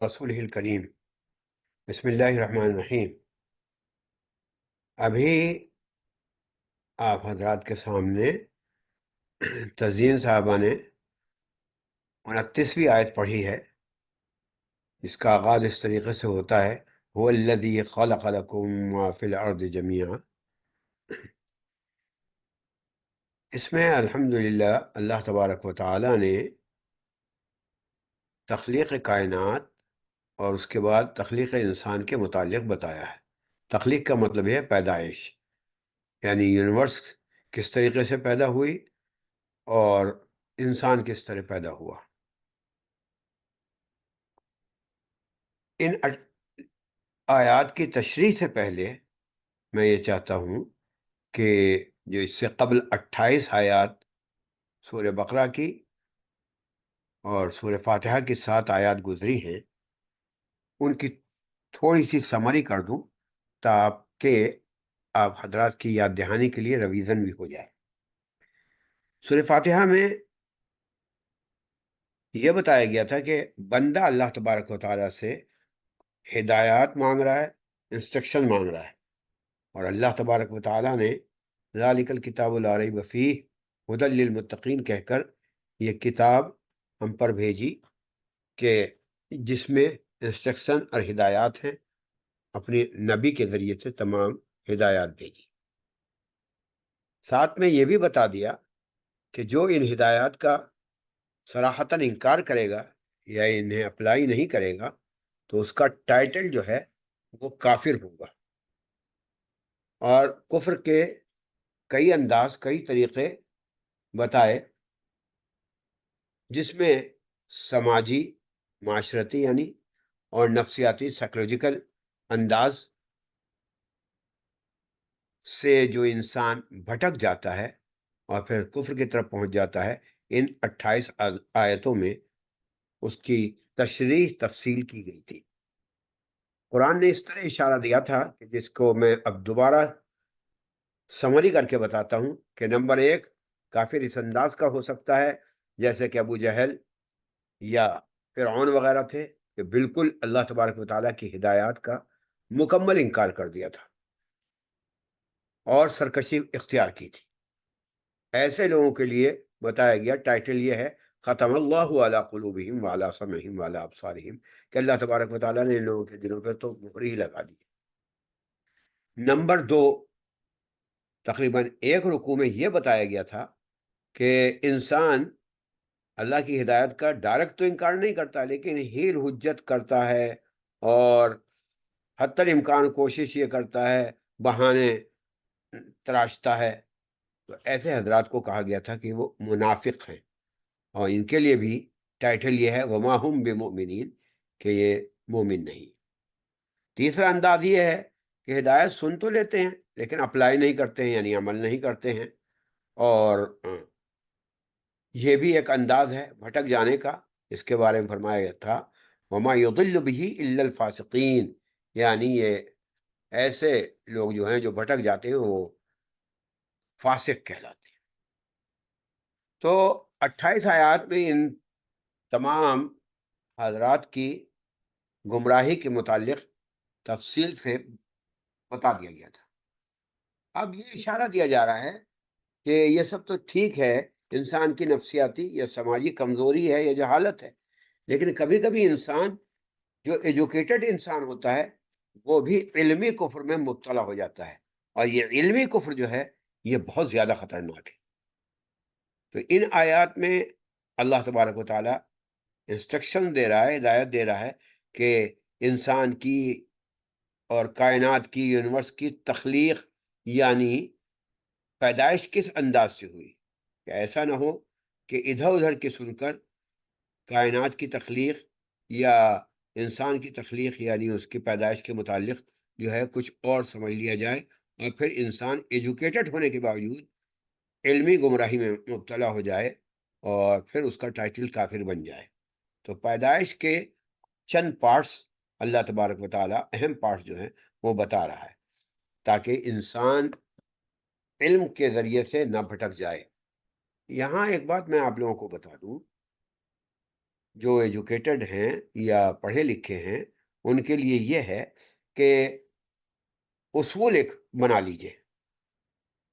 رسول الکریم بسم اللہ الرحمن الرحیم۔ ابھی آپ حضرات کے سامنے تزئین صاحبہ نے 29ویں آیت پڑھی ہے، جس کا آغاز اس طریقے سے ہوتا ہے هو الذی خلق لکم ما فی الارض جمیعا۔ اس میں الحمدللہ اللہ تبارک و تعالی نے تخلیق کائنات اور اس کے بعد تخلیق انسان کے متعلق بتایا ہے۔ تخلیق کا مطلب ہے پیدائش، یعنی یونیورس کس طریقے سے پیدا ہوئی اور انسان کس طرح پیدا ہوا۔ ان آیات کی تشریح سے پہلے میں یہ چاہتا ہوں کہ جو اس سے قبل 28 آیات سورہ بقرہ کی اور سورہ فاتحہ کی 7 آیات گزری ہیں، ان کی تھوڑی سی سمری کر دوں تاکہ آپ حضرات کی یاد دہانی کے لیے ریویژن بھی ہو جائے۔ سورہ فاتحہ میں یہ بتایا گیا تھا کہ بندہ اللہ تبارک و تعالیٰ سے ہدایات مانگ رہا ہے، انسٹرکشن مانگ رہا ہے، اور اللہ تبارک و تعالیٰ نے ذالک الکتاب لا ریب فیہ ھدی للمتقین کہہ کر یہ کتاب ہم پر بھیجی کہ جس میں انسٹرکشن اور ہدایات ہیں، اپنے نبی کے ذریعے سے تمام ہدایات بھیجی۔ ساتھ میں یہ بھی بتا دیا کہ جو ان ہدایات کا صراحتاً انکار کرے گا یا انہیں اپلائی نہیں کرے گا تو اس کا ٹائٹل جو ہے وہ کافر ہوگا، اور کفر کے کئی انداز، کئی طریقے بتائے، جس میں سماجی، معاشرتی یعنی اور نفسیاتی سائیکولوجیکل انداز سے جو انسان بھٹک جاتا ہے اور پھر کفر کی طرف پہنچ جاتا ہے، ان 28 آیتوں میں اس کی تشریح تفصیل کی گئی تھی۔ قرآن نے اس طرح اشارہ دیا تھا کہ جس کو میں اب دوبارہ سمری کر کے بتاتا ہوں کہ نمبر 1، کافر اس انداز کا ہو سکتا ہے جیسے کہ ابو جہل یا فرعون وغیرہ تھے، کہ بالکل اللہ تبارک و تعالیٰ کی ہدایات کا مکمل انکار کر دیا تھا اور سرکشی اختیار کی تھی۔ ایسے لوگوں کے لیے بتایا گیا ٹائٹل یہ ہے ختم اللہ علی قلوبہم وعلی سمعہم وعلی ابصارہم، کہ اللہ تبارک و تعالیٰ نے ان لوگوں کے دلوں پر تو مہر ہی لگا دی۔ نمبر 2، تقریباً 1 رکوع میں یہ بتایا گیا تھا کہ انسان اللہ کی ہدایت کا ڈائریکٹ تو انکار نہیں کرتا، لیکن ہیل حجت کرتا ہے اور حتی الامکان کوشش یہ کرتا ہے، بہانے تراشتا ہے۔ تو ایسے حضرات کو کہا گیا تھا کہ وہ منافق ہیں، اور ان کے لیے بھی ٹائٹل یہ ہے وما ہم بمؤمنین، کہ یہ مومن نہیں۔ تیسرا انداز یہ ہے کہ ہدایت سن تو لیتے ہیں لیکن اپلائی نہیں کرتے ہیں، یعنی عمل نہیں کرتے ہیں، اور یہ بھی ایک انداز ہے بھٹک جانے کا۔ اس کے بارے میں فرمایا گیا تھا وما یضل بہ الا الفاسقین، یعنی یہ ایسے لوگ جو ہیں جو بھٹک جاتے ہیں وہ فاسق کہلاتے ہیں۔ تو 28 آیات میں ان تمام حضرات کی گمراہی کے متعلق تفصیل سے بتا دیا گیا تھا۔ اب یہ اشارہ دیا جا رہا ہے کہ یہ سب تو ٹھیک ہے، انسان کی نفسیاتی یا سماجی کمزوری ہے یا جہالت ہے، لیکن کبھی کبھی انسان جو ایجوکیٹڈ انسان ہوتا ہے وہ بھی علمی کفر میں مبتلا ہو جاتا ہے، اور یہ علمی کفر جو ہے یہ بہت زیادہ خطرناک ہے۔ تو ان آیات میں اللہ تبارک و تعالیٰ انسٹرکشن دے رہا ہے، ہدایت دے رہا ہے کہ انسان کی اور کائنات کی، یونیورس کی تخلیق یعنی پیدائش کس انداز سے ہوئی، کہ ایسا نہ ہو کہ ادھر ادھر کی سن کر کائنات کی تخلیق یا انسان کی تخلیق یعنی اس کی پیدائش کے متعلق جو ہے کچھ اور سمجھ لیا جائے، اور پھر انسان ایجوکیٹڈ ہونے کے باوجود علمی گمراہی میں مبتلا ہو جائے اور پھر اس کا ٹائٹل کافر بن جائے۔ تو پیدائش کے چند پارٹس اللہ تبارک و تعالیٰ، اہم پارٹس جو ہیں وہ بتا رہا ہے تاکہ انسان علم کے ذریعے سے نہ بھٹک جائے۔ یہاں ایک بات میں آپ لوگوں کو بتا دوں جو ایجوکیٹڈ ہیں یا پڑھے لکھے ہیں ان کے لیے یہ ہے کہ اصول ایک بنا لیجئے،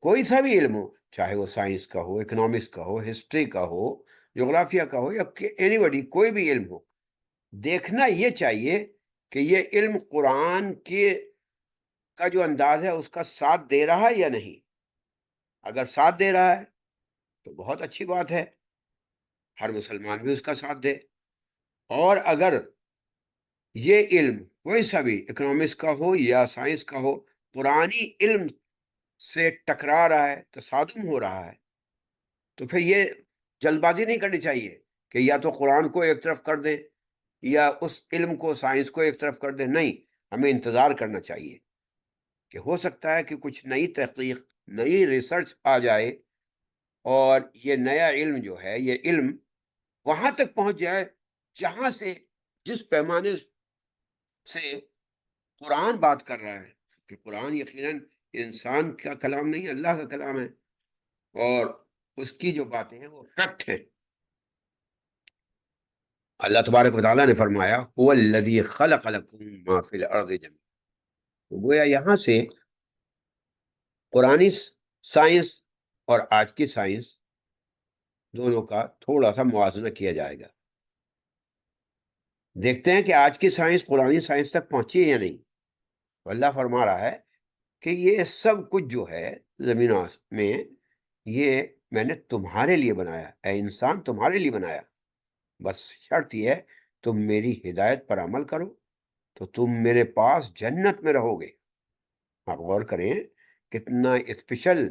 کوئی سا بھی علم ہو، چاہے وہ سائنس کا ہو، اکنامکس کا ہو، ہسٹری کا ہو، جغرافیہ کا ہو، یا اینی بڈی، کوئی بھی علم ہو، دیکھنا یہ چاہیے کہ یہ علم قرآن کے کا جو انداز ہے اس کا ساتھ دے رہا ہے یا نہیں۔ اگر ساتھ دے رہا ہے تو بہت اچھی بات ہے، ہر مسلمان بھی اس کا ساتھ دے۔ اور اگر یہ علم کوئی سا بھی اکنامکس کا ہو یا سائنس کا ہو پرانی علم سے ٹکرا رہا ہے، تصادم ہو رہا ہے، تو پھر یہ جلد بازی نہیں کرنی چاہیے کہ یا تو قرآن کو ایک طرف کر دیں یا اس علم کو، سائنس کو ایک طرف کر دیں۔ نہیں، ہمیں انتظار کرنا چاہیے کہ ہو سکتا ہے کہ کچھ نئی تحقیق، نئی ریسرچ آ جائے اور یہ نیا علم جو ہے، یہ علم وہاں تک پہنچ جائے جہاں سے، جس پیمانے سے قرآن بات کر رہا ہے، کہ قرآن یقیناً انسان کا کلام نہیں، اللہ کا کلام ہے، اور اس کی جو باتیں ہیں وہ فیکٹ ہیں۔ اللہ تبارک و تعالیٰ نے فرمایا هو الذی خلق لکم ما فی الارض جميعا، گویا یہاں سے قرآنی سائنس اور آج کی سائنس دونوں کا تھوڑا سا موازنہ کیا جائے گا۔ دیکھتے ہیں کہ آج کی سائنس قرآنی سائنس تک پہنچی ہے یا نہیں۔ تو اللہ فرما رہا ہے کہ یہ سب کچھ جو ہے زمین میں، یہ میں نے تمہارے لیے بنایا، اے انسان تمہارے لیے بنایا، بس شرط یہ ہے تم میری ہدایت پر عمل کرو تو تم میرے پاس جنت میں رہو گے۔ آپ غور کریں کتنا اسپیشل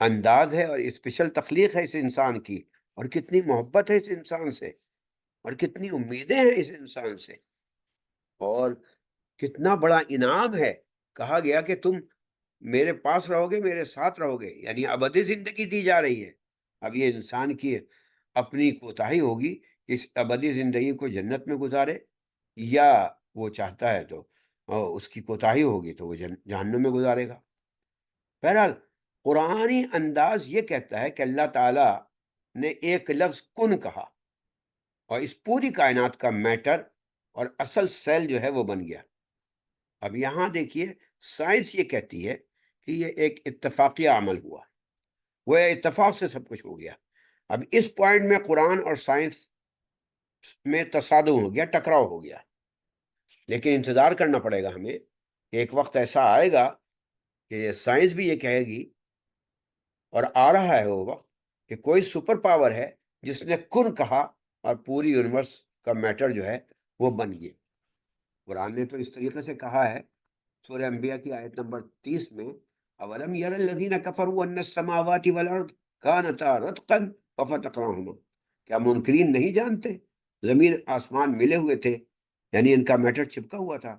انداز ہے اور اسپیشل تخلیق ہے اس انسان کی، اور کتنی محبت ہے اس انسان سے، اور کتنی امیدیں ہیں اس انسان سے، اور کتنا بڑا انعام ہے۔ کہا گیا کہ تم میرے پاس رہو گے، میرے ساتھ رہو گے، یعنی ابدی زندگی دی جا رہی ہے۔ اب یہ انسان کی اپنی کوتاہی ہوگی کہ اس ابدی زندگی کو جنت میں گزارے، یا وہ چاہتا ہے تو اس کی کوتاہی ہوگی تو وہ جہنم میں گزارے گا۔ بہرحال قرآنی انداز یہ کہتا ہے کہ اللہ تعالیٰ نے ایک لفظ کن کہا اور اس پوری کائنات کا میٹر اور اصل سیل جو ہے وہ بن گیا۔ اب یہاں دیکھیے سائنس یہ کہتی ہے کہ یہ ایک اتفاقی عمل ہوا، وہ اتفاق سے سب کچھ ہو گیا۔ اب اس پوائنٹ میں قرآن اور سائنس میں تصادم ہو گیا، ٹکراؤ ہو گیا، لیکن انتظار کرنا پڑے گا ہمیں کہ ایک وقت ایسا آئے گا کہ سائنس بھی یہ کہے گی، اور آ رہا ہے وہ وقت، کہ کوئی سپر پاور ہے جس نے کن کہا اور پوری یونیورس کا میٹر جو ہے وہ بن گیا۔ قرآن نے تو اس طریقے سے کہا ہے سورہ انبیاء کی آیت نمبر 30 میں، اولم یر الذین کفروا ان السماوات والارض کانتا رتقا ففتقناہما، کیا منکرین نہیں جانتے زمین آسمان ملے ہوئے تھے، یعنی ان کا میٹر چپکا ہوا تھا،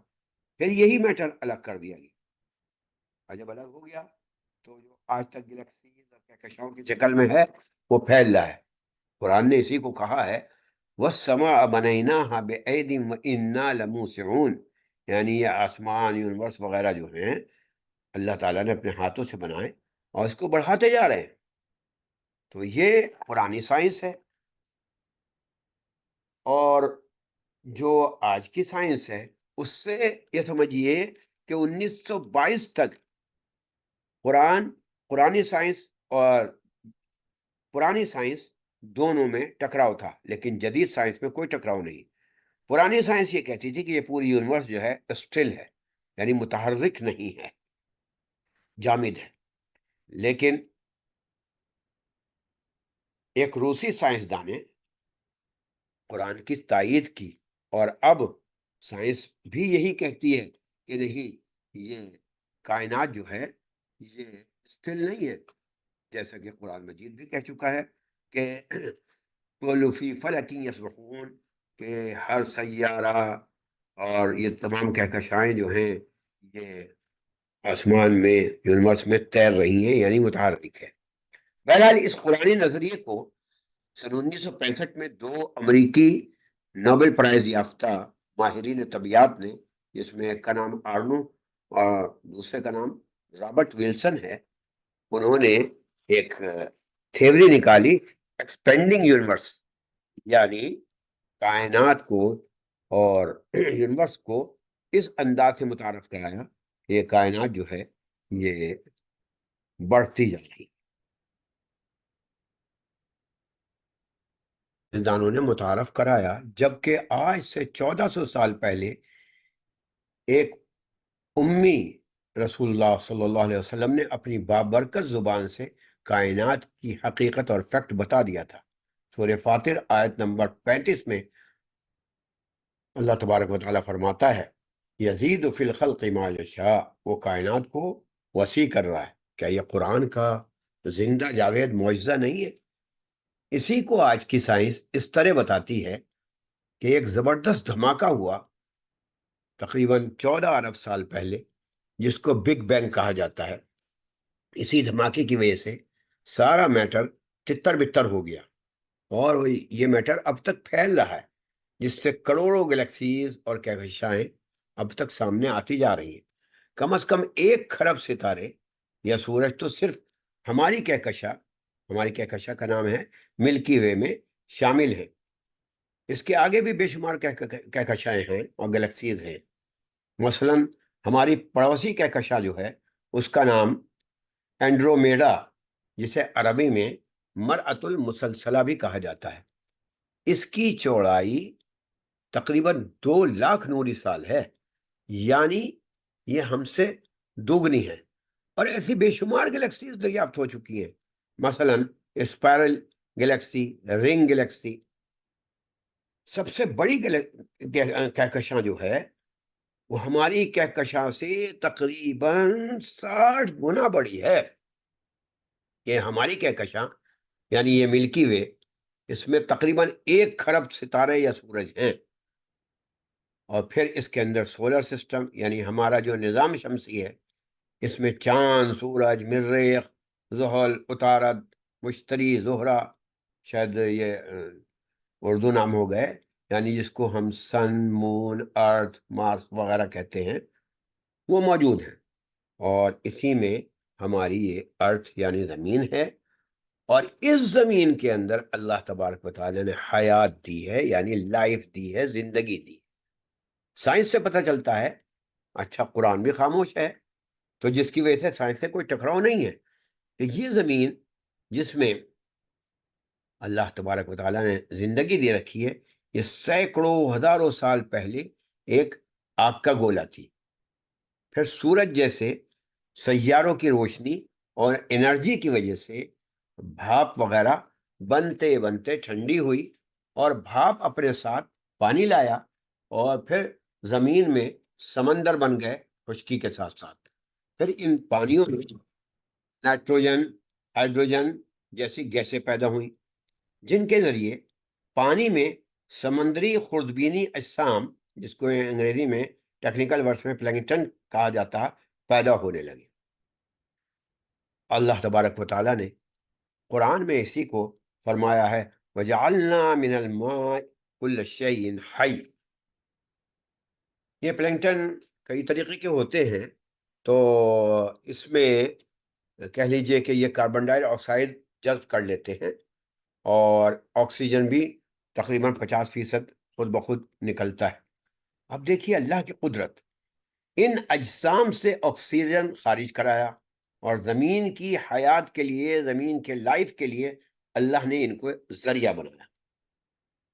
پھر یہی میٹر الگ کر دیا گیا، اور جب الگ ہو گیا تو جو آج تک گلیکسیز اور کہکشاؤں کی شکل میں ہے وہ پھیل رہا ہے۔ قرآن نے اسی کو کہا ہے وَالسَّمَاءَ بَنَيْنَاهَا بِأَيْدٍ وَإِنَّا لَمُوسِعُونَ، یعنی یہ آسمان، یونیورس وغیرہ جو ہیں اللہ تعالیٰ نے اپنے ہاتھوں سے بنائے اور اس کو بڑھاتے جا رہے ہیں۔ تو یہ قرآنی سائنس ہے، اور جو آج کی سائنس ہے اس سے یہ سمجھیے کہ 1922 تک قرآنی سائنس اور پرانی سائنس دونوں میں ٹکراؤ تھا، لیکن جدید سائنس میں کوئی ٹکراؤ نہیں۔ پرانی سائنس یہ کہتی تھی کہ یہ پوری یونیورس جو ہے اسٹل ہے، یعنی متحرک نہیں ہے، جامد ہے، لیکن ایک روسی سائنسدان نے قرآن کی تائید کی، اور اب سائنس بھی یہی کہتی ہے کہ نہیں، یہ کائنات جو ہے یہ اسٹل نہیں ہے، جیسا کہ قرآن مجید بھی کہہ چکا ہے کہ کل فی فلک یسبحون، کہ ہر سیارہ اور یہ تمام کہکشائیں جو ہیں یہ آسمان میں، یونیورس میں تیر رہی ہیں، یعنی متحرک ہے۔ بہرحال اس قرآنی نظریے کو سن 1965 میں 2 امریکی نوبل پرائز یافتہ ماہرین طبیعیات نے، جس میں ایک کا نام آرنو اور دوسرے کا نام رابرٹ ویلسن ہے، انہوں نے ایک تھیوری نکالی ایکسپینڈنگ یونیورس، یعنی کائنات کو اور یونیورس کو اس انداز سے متعارف کرایا کہ یہ کائنات جو ہے یہ بڑھتی جاتی. سائنسدانوں نے متعارف کرایا، جبکہ آج سے 1400 سال پہلے ایک امی رسول اللہ صلی اللہ علیہ وسلم نے اپنی بابرکت زبان سے کائنات کی حقیقت اور فیکٹ بتا دیا تھا. سورہ فاطر آیت نمبر 35 میں اللہ تبارک و تعالیٰ فرماتا ہے یزید فی الخلق ما یشاء، وہ کائنات کو وسیع کر رہا ہے. کیا یہ قرآن کا زندہ جاوید معجزہ نہیں ہے؟ اسی کو آج کی سائنس اس طرح بتاتی ہے کہ ایک زبردست دھماکہ ہوا تقریباً 14 ارب سال پہلے، جس کو بگ بینگ کہا جاتا ہے. اسی دھماکے کی وجہ سے سارا میٹر تتر بتر ہو گیا، اور یہ میٹر اب تک پھیل رہا ہے، جس سے کروڑوں گلیکسیز اور کہکشائیں اب تک سامنے آتی جا رہی ہیں. کم از کم 1 کھرب ستارے یا سورج تو صرف ہماری کہکشاں کا نام ہے ملکی وے میں شامل ہیں. اس کے آگے بھی بے شمار کہکشائیں ہیں اور گلیکسیز ہیں. مثلا ہماری پڑوسی کہکشاں جو ہے اس کا نام اینڈرومیڈا، جسے عربی میں مرأۃ المسلسلہ بھی کہا جاتا ہے. اس کی چوڑائی تقریباً 2 لاکھ نوری سال ہے، یعنی یہ ہم سے دوگنی ہے. اور ایسی بے شمار گلیکسیز دریافت ہو چکی ہیں، مثلا اسپائرل گلیکسی، رنگ گلیکسی. سب سے بڑی کہکشاں جو ہے وہ ہماری کہکشاں سے تقریباً 60 گنا بڑی ہے. یہ ہماری کہکشاں یعنی یہ ملکی وے، اس میں تقریباً 1 کھرب ستارے یا سورج ہیں. اور پھر اس کے اندر سولر سسٹم یعنی ہمارا جو نظام شمسی ہے، اس میں چاند، سورج، مریخ، زحل، عطارد، مشتری، زہرہ، شاید یہ اردو نام ہو گئے، یعنی جس کو ہم سن، مون، ارتھ، مارس وغیرہ کہتے ہیں، وہ موجود ہیں. اور اسی میں ہماری یہ ارتھ یعنی زمین ہے، اور اس زمین کے اندر اللہ تبارک و تعالیٰ نے حیات دی ہے، یعنی لائف دی ہے، زندگی دی. سائنس سے پتہ چلتا ہے. اچھا، قرآن بھی خاموش ہے، تو جس کی وجہ سے سائنس سے کوئی ٹکراؤ نہیں ہے کہ یہ زمین جس میں اللہ تبارک و تعالیٰ نے زندگی دے رکھی ہے، یہ سینکڑوں ہزاروں سال پہلے ایک آگ کا گولا تھی. پھر سورج جیسے سیاروں کی روشنی اور انرجی کی وجہ سے بھاپ وغیرہ بنتے بنتے ٹھنڈی ہوئی، اور بھاپ اپنے ساتھ پانی لایا، اور پھر زمین میں سمندر بن گئے خشکی کے ساتھ ساتھ. پھر ان پانیوں میں نائٹروجن، ہائیڈروجن جیسی گیسیں پیدا ہوئیں، جن کے ذریعے پانی میں سمندری خوردبینی اجسام، جس کو انگریزی میں ٹیکنیکل ورڈز میں پلینکٹن کہا جاتا ہے، پیدا ہونے لگے. اللہ تبارک و تعالیٰ نے قرآن میں اسی کو فرمایا ہے وَجَعَلْنَا مِنَ الْمَاءِ كُلَّ شَيْءٍ حَيٍّ. یہ پلینکٹن کئی طریقے کے ہوتے ہیں، تو اس میں کہہ لیجئے کہ یہ کاربن ڈائی آکسائڈ جذب کر لیتے ہیں، اور آکسیجن بھی تقریباً 50% خود بخود نکلتا ہے. اب دیکھیے اللہ کی قدرت، ان اجسام سے آکسیجن خارج کرایا، اور زمین کی حیات کے لیے، زمین کے لائف کے لیے اللہ نے ان کو ذریعہ بنایا.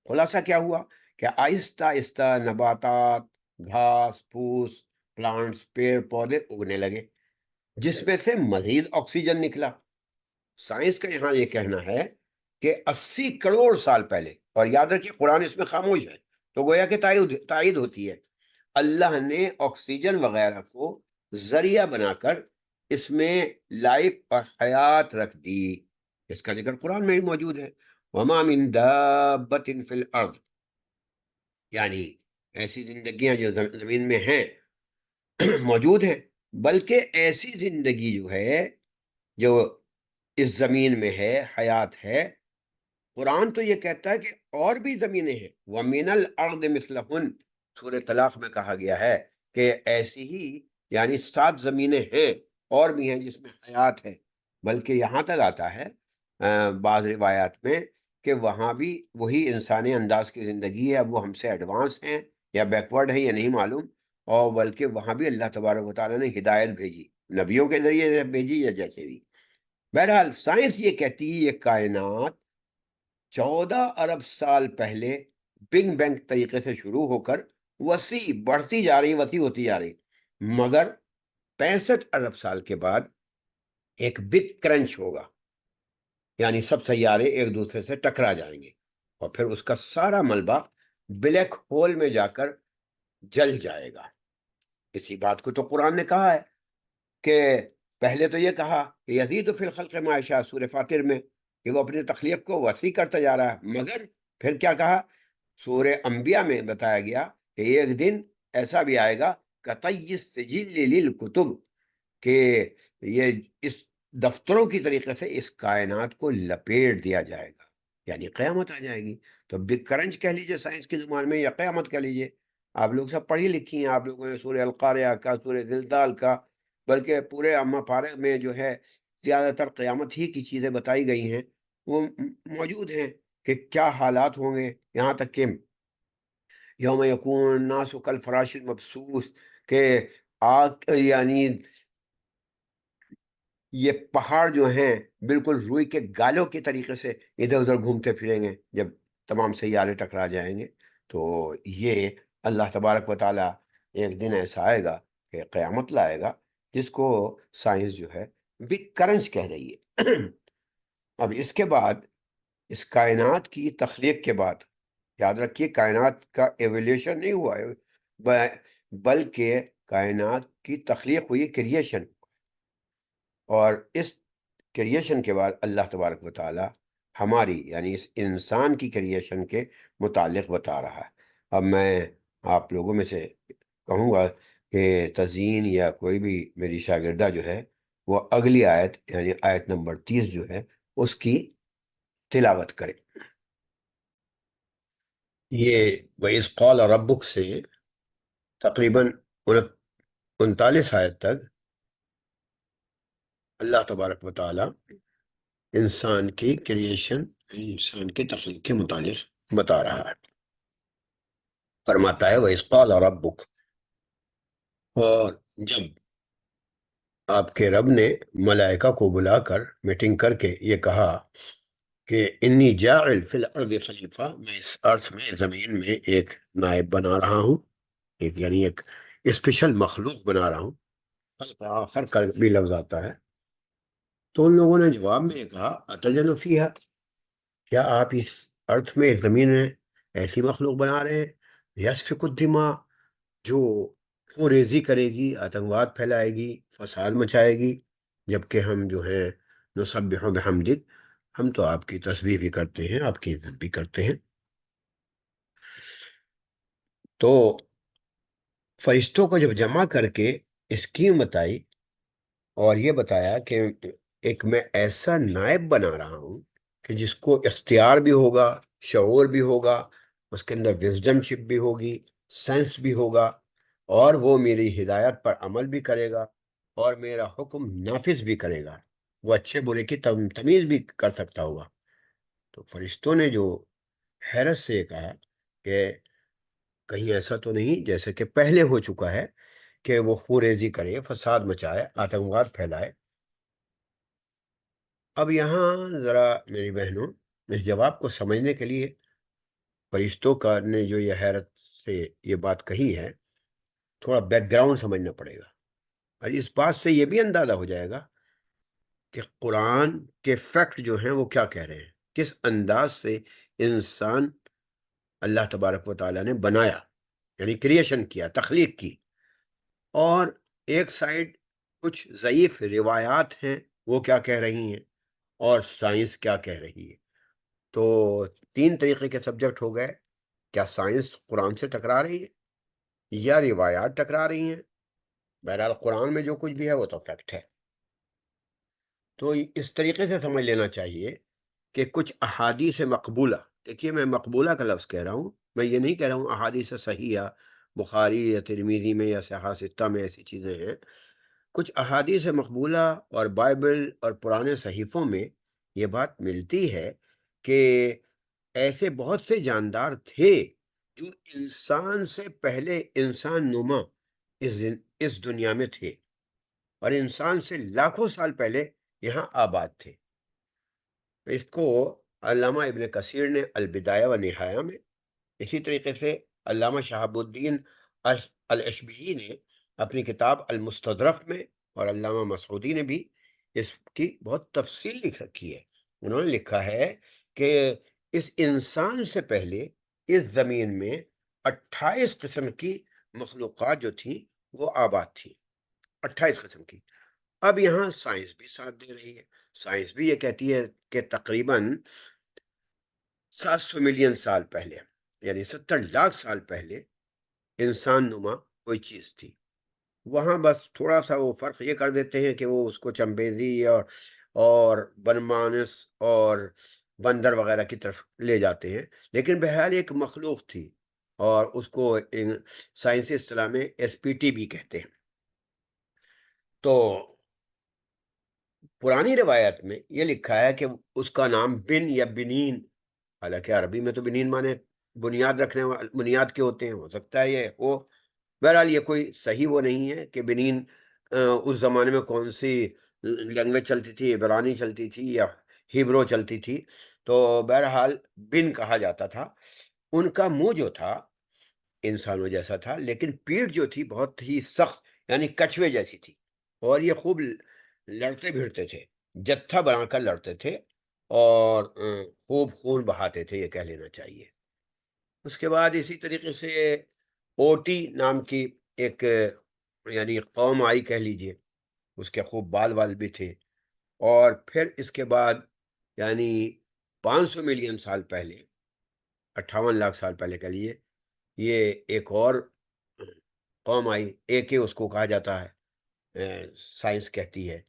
خلاصہ کیا ہوا کہ آہستہ آہستہ نباتات، گھاس پھوس، پلانٹس، پیڑ پودے اگنے لگے، جس میں سے مزید آکسیجن نکلا. سائنس کا یہاں یہ کہنا ہے کہ 80 کروڑ سال پہلے، اور یاد رکھیے قرآن اس میں خاموش ہے، تو گویا کہ تائید ہوتی ہے، اللہ نے آکسیجن وغیرہ کو ذریعہ بنا کر اس میں لائف اور حیات رکھ دی. اس کا ذکر قرآن میں ہی موجود ہے. وَمَا مِن دَابَّةٍ فِي الْأَرْضِ، یعنی ایسی زندگیاں جو زمین میں ہیں موجود ہیں، بلکہ ایسی زندگی جو ہے جو اس زمین میں ہے، حیات ہے. قرآن تو یہ کہتا ہے کہ اور بھی زمینیں ہیں. وَمِنَ الْأَرْضِ مِثْلَهُنَّ، سورہ طلاق میں کہا گیا ہے کہ ایسی ہی یعنی 7 زمینیں ہیں اور بھی ہیں جس میں حیات ہے. بلکہ یہاں تک آتا ہے بعض روایات میں کہ وہاں بھی وہی انسانی انداز کی زندگی ہے. اب وہ ہم سے ایڈوانس ہیں یا بیکورڈ ہیں یہ نہیں معلوم، اور بلکہ وہاں بھی اللہ تبارک و تعالیٰ نے ہدایت بھیجی، نبیوں کے ذریعے بھیجی یا جیسے بھی. بہرحال سائنس یہ کہتی ہے یہ کائنات 14 ارب سال پہلے بگ بینگ طریقے سے شروع ہو کر وسیع بڑھتی جا رہی، وسیع ہوتی جا رہی، مگر 65 ارب سال کے بعد ایک بگ کرنچ ہوگا، یعنی سب سیارے ایک دوسرے سے ٹکرا جائیں گے اور پھر اس کا سارا ملبہ بلیک ہول میں جا کر جل جائے گا. اسی بات کو تو قرآن نے کہا ہے کہ پہلے تو یہ کہا کہ یزید فی الخلق ما یشاء سورہ فاطر میں کہ وہ اپنی تخلیق کو وسیع کرتا جا رہا ہے، مگر پھر کیا کہا سورہ انبیاء میں بتایا گیا کہ ایک دن ایسا بھی آئے گا کطی السجل للکتب، کہ یہ اس دفتروں کی طریقے سے اس کائنات کو لپیٹ دیا جائے گا، یعنی قیامت آ جائے گی. تو بگ کرنچ کہہ لیجئے سائنس کی زبان میں یا قیامت کہہ لیجئے. آپ لوگ سب پڑھی لکھی ہیں، آپ لوگوں نے سورہ القاریہ کا، سورہ زلزال کا، بلکہ پورے اما فارغ میں جو ہے زیادہ تر قیامت ہی کی چیزیں بتائی گئی ہیں، وہ موجود ہیں کہ کیا حالات ہوں گے. یہاں تک کہ یوم یکون الناس کالفراش المبثوث، کہ آگ یعنی یہ پہاڑ جو ہیں بالکل روئی کے گالوں کی طریقے سے ادھر ادھر گھومتے پھریں گے جب تمام سیارے ٹکرا جائیں گے. تو یہ اللہ تبارک و تعالیٰ ایک دن ایسا آئے گا کہ قیامت لائے گا، جس کو سائنس جو ہے بگ کرنچ کہہ رہی ہے. اب اس کے بعد اس کائنات کی تخلیق کے بعد، یاد رکھیے کائنات کا ایولیوشن نہیں ہوا ہے، بلکہ کائنات کی تخلیق ہوئی، کریشن. اور اس کریشن کے بعد اللہ تبارک و تعالی ہماری یعنی اس انسان کی کریشن کے متعلق بتا رہا ہے. اب میں آپ لوگوں میں سے کہوں گا کہ تزئین یا کوئی بھی میری شاگردہ جو ہے وہ اگلی آیت یعنی آیت نمبر 30 جو ہے اس کی تلاوت کرے. یہ وَإِذْ قَالَ رَبُّكَ سے تقریباً 39 آیت تک اللہ تبارک و تعالی انسان کی کریشن، انسان کی تخلیق کے متعلق بتا رہا ہے. فرماتا ہے وَإِذْ قَالَ رَبُّكَ، اور جب آپ کے رب نے ملائکہ کو بلا کر میٹنگ کر کے یہ کہا کہ انی جاعل فی الارض خلیفہ، میں اس ارض میں زمین میں ایک نائب بنا رہا ہوں، یعنی ایک اسپیشل مخلوق بنا رہا ہوں. آخر کا بھی لفظ آتا ہے. تو ان لوگوں نے جواب میں یہ کہا اتجل فیہا، کیا آپ اس ارتھ میں زمین میں ایسی مخلوق بنا رہے ہیں یسفک الدماء، جو ریزی کرے گی، آتنکواد پھیلائے گی، فساد مچائے گی، جبکہ ہم جو ہیں نسبح بحمدک، ہم تو آپ کی تسبیح بھی کرتے ہیں، آپ کی عزت بھی کرتے ہیں. تو فرشتوں کو جب جمع کر کے اسکیم بتائی اور یہ بتایا کہ ایک میں ایسا نائب بنا رہا ہوں کہ جس کو اختیار بھی ہوگا، شعور بھی ہوگا، اس کے اندر وزڈم شپ بھی ہوگی، سینس بھی ہوگا، اور وہ میری ہدایت پر عمل بھی کرے گا اور میرا حکم نافذ بھی کرے گا، وہ اچھے برے کی تمیز بھی کر سکتا ہوگا. تو فرشتوں نے جو حیرت سے یہ کہا کہ کہیں ایسا تو نہیں جیسے کہ پہلے ہو چکا ہے کہ وہ خوریزی کرے، فساد مچائے، آتنکواد پھیلائے. اب یہاں ذرا میری بہنوں اس جواب کو سمجھنے کے لیے فرشتوں کا نے جو یہ حیرت سے یہ بات کہی ہے، تھوڑا بیک گراؤنڈ سمجھنا پڑے گا، اور اس بات سے یہ بھی اندازہ ہو جائے گا کہ قرآن کے فیکٹ جو ہیں وہ کیا کہہ رہے ہیں، کس انداز سے انسان اللہ تبارک و تعالیٰ نے بنایا، یعنی کریشن کیا، تخلیق کی. اور ایک سائیڈ کچھ ضعیف روایات ہیں وہ کیا کہہ رہی ہیں اور سائنس کیا کہہ رہی ہے. تو 3 طریقے کے سبجیکٹ ہو گئے. کیا سائنس قرآن سے ٹکرا رہی ہے یا روایات ٹکرا رہی ہیں؟ بہرحال قرآن میں جو کچھ بھی ہے وہ تو فیکٹ ہے. تو اس طریقے سے سمجھ لینا چاہیے کہ کچھ احادیث مقبولہ، دیکھیے میں مقبولہ کا لفظ کہہ رہا ہوں، میں یہ نہیں کہہ رہا ہوں احادیث صحیحہ بخاری یا ترمذی میں یا صحیحہ ستہ میں ایسی چیزیں ہیں. کچھ احادیث مقبولہ اور بائبل اور پرانے صحیفوں میں یہ بات ملتی ہے کہ ایسے بہت سے جاندار تھے جو انسان سے پہلے انسان نما اس دنیا میں تھے، اور انسان سے لاکھوں سال پہلے یہاں آباد تھے۔ اس کو علامہ ابن کثیر نے البدایہ و نہایہ میں، اسی طریقے سے علامہ شہاب الدین الاشبیی نے اپنی کتاب المستدرک میں، اور علامہ مسعودی نے بھی اس کی بہت تفصیل لکھ رکھی ہے۔ انہوں نے لکھا ہے کہ اس انسان سے پہلے اس زمین میں 28 قسم کی مخلوقات جو تھیں وہ آباد تھیں، 28 قسم کی۔ اب یہاں سائنس بھی ساتھ دے رہی ہے، سائنس بھی یہ کہتی ہے کہ تقریباً 700 ملین سال پہلے، یعنی 70 لاکھ سال پہلے انسان نما کوئی چیز تھی۔ وہاں بس تھوڑا سا وہ فرق یہ کر دیتے ہیں کہ وہ اس کو چمبیزی اور بنمانس اور بندر وغیرہ کی طرف لے جاتے ہیں، لیکن بہرحال ایک مخلوق تھی، اور اس کو سائنسی اصطلاح میں ایس پی ٹی بھی کہتے ہیں۔ تو پرانی روایت میں یہ لکھا ہے کہ اس کا نام بن یا بنین، حالانکہ عربی میں تو بنین مانے بنیاد رکھنے والے، بنیاد کے ہوتے ہیں، ہو سکتا ہے یہ وہ، بہرحال یہ کوئی صحیح وہ نہیں ہے کہ بنین اس زمانے میں کون سی لینگویج چلتی تھی، عبرانی چلتی تھی یا ہیبرو چلتی تھی، تو بہرحال بن کہا جاتا تھا۔ ان کا منہ جو تھا انسانوں جیسا تھا، لیکن پیٹھ جو تھی بہت ہی سخت، یعنی کچھوے جیسی تھی، اور یہ خوب لڑتے بھیڑتے تھے، جتھا بنا کر لڑتے تھے، اور خوب خون بہاتے تھے، یہ کہہ لینا چاہیے۔ اس کے بعد اسی طریقے سے اوٹی نام کی ایک یعنی قوم آئی کہہ لیجئے، اس کے خوب بال وال بھی تھے، اور پھر اس کے بعد یعنی 500 ملین سال پہلے، 58 لاکھ سال پہلے کہہ لیے، یہ ایک اور قوم آئی، ایک ہی اس کو کہا جاتا ہے، سائنس کہتی ہے،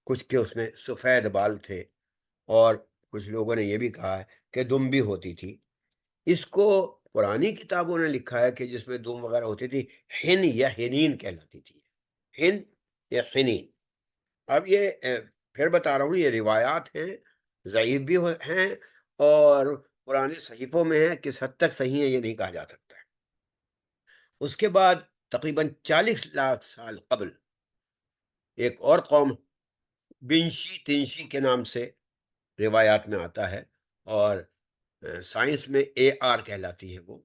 کچھ کے اس میں سفید بال تھے، اور کچھ لوگوں نے یہ بھی کہا ہے کہ دم بھی ہوتی تھی۔ اس کو پرانی کتابوں نے لکھا ہے کہ جس میں دم وغیرہ ہوتی تھی، ہن یا ہنین کہلاتی تھی، ہن یا ہنین۔ اب یہ پھر بتا رہا ہوں، یہ روایات ہیں، ضعیف بھی ہیں، اور پرانے صحیفوں میں ہے، کس حد تک صحیح ہے یہ نہیں کہا جا سکتا ہے۔ اس کے بعد تقریباً 40 لاکھ سال قبل ایک اور قوم بنشی تنشی کے نام سے روایات میں آتا ہے، اور سائنس میں اے آر کہلاتی ہے وہ۔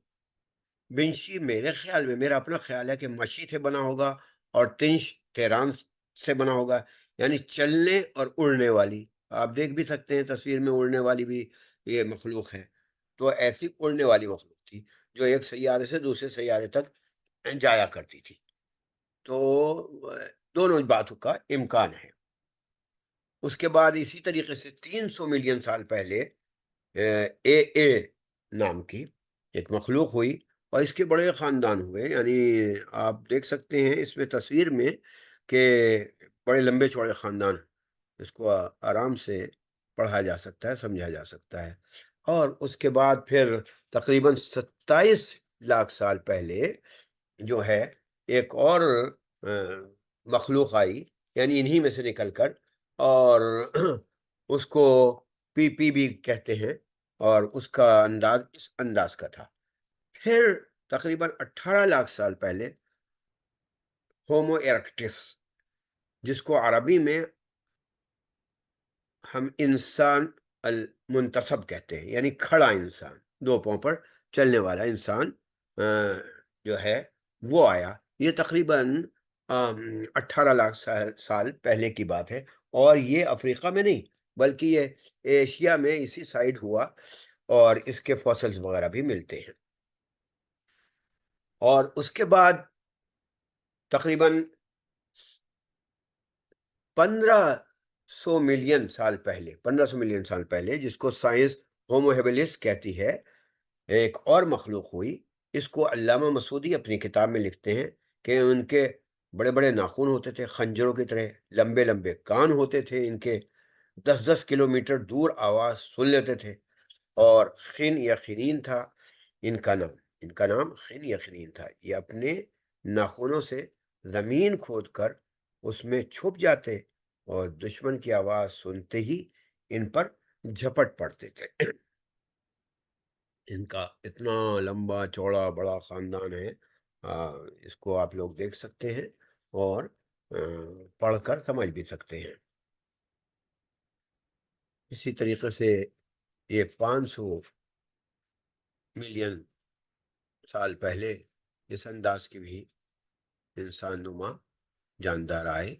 بنشی میرے خیال میں، میرا اپنا خیال ہے کہ مچھی سے بنا ہوگا، اور تنش تیران سے بنا ہوگا، یعنی چلنے اور اڑنے والی۔ آپ دیکھ بھی سکتے ہیں تصویر میں، اڑنے والی بھی یہ مخلوق ہے۔ تو ایسی اڑنے والی مخلوق تھی جو ایک سیارے سے دوسرے سیارے تک جایا کرتی تھی۔ تو دونوں باتوں کا امکان ہے۔ اس کے بعد اسی طریقے سے 300 ملین سال پہلے اے نام کی ایک مخلوق ہوئی، اور اس کے بڑے خاندان ہوئے، یعنی آپ دیکھ سکتے ہیں اس میں تصویر میں کہ بڑے لمبے چوڑے خاندان، اس کو آرام سے پڑھا جا سکتا ہے، سمجھا جا سکتا ہے۔ اور اس کے بعد پھر تقریباً 27 لاکھ سال پہلے جو ہے ایک اور مخلوق آئی، یعنی انہی میں سے نکل کر، اور اس کو پی پی بھی کہتے ہیں، اور اس کا انداز اس انداز کا تھا۔ پھر تقریباً 18 لاکھ سال پہلے ہومو ایرکٹس، جس کو عربی میں ہم انسان المنتصب کہتے ہیں، یعنی کھڑا انسان، دو پاؤں پر چلنے والا انسان جو ہے وہ آیا۔ یہ تقریباً 18 لاکھ سال پہلے کی بات ہے، اور یہ افریقہ میں نہیں بلکہ یہ ایشیا میں اسی سائڈ ہوا، اور اس کے فوسلز وغیرہ بھی ملتے ہیں۔ اور اس کے بعد تقریباً 1500 ملین سال پہلے، 1500 ملین سال پہلے، جس کو سائنس ہومو ہیبلس کہتی ہے، ایک اور مخلوق ہوئی۔ اس کو علامہ مسعودی اپنی کتاب میں لکھتے ہیں کہ ان کے بڑے بڑے ناخن ہوتے تھے، خنجروں کی طرح لمبے لمبے کان ہوتے تھے ان کے، 10 کلومیٹر دور آواز سن لیتے تھے، اور خن یا خنین تھا ان کا نام خن یا خنین تھا۔ یہ اپنے ناخنوں سے زمین کھود کر اس میں چھپ جاتے، اور دشمن کی آواز سنتے ہی ان پر جھپٹ پڑتے تھے۔ ان کا اتنا لمبا چوڑا بڑا خاندان ہے، اس کو آپ لوگ دیکھ سکتے ہیں اور پڑھ کر سمجھ بھی سکتے ہیں۔ اسی طریقے سے یہ 500 ملین سال پہلے اس انداز کی بھی انسان نما جاندار آئے،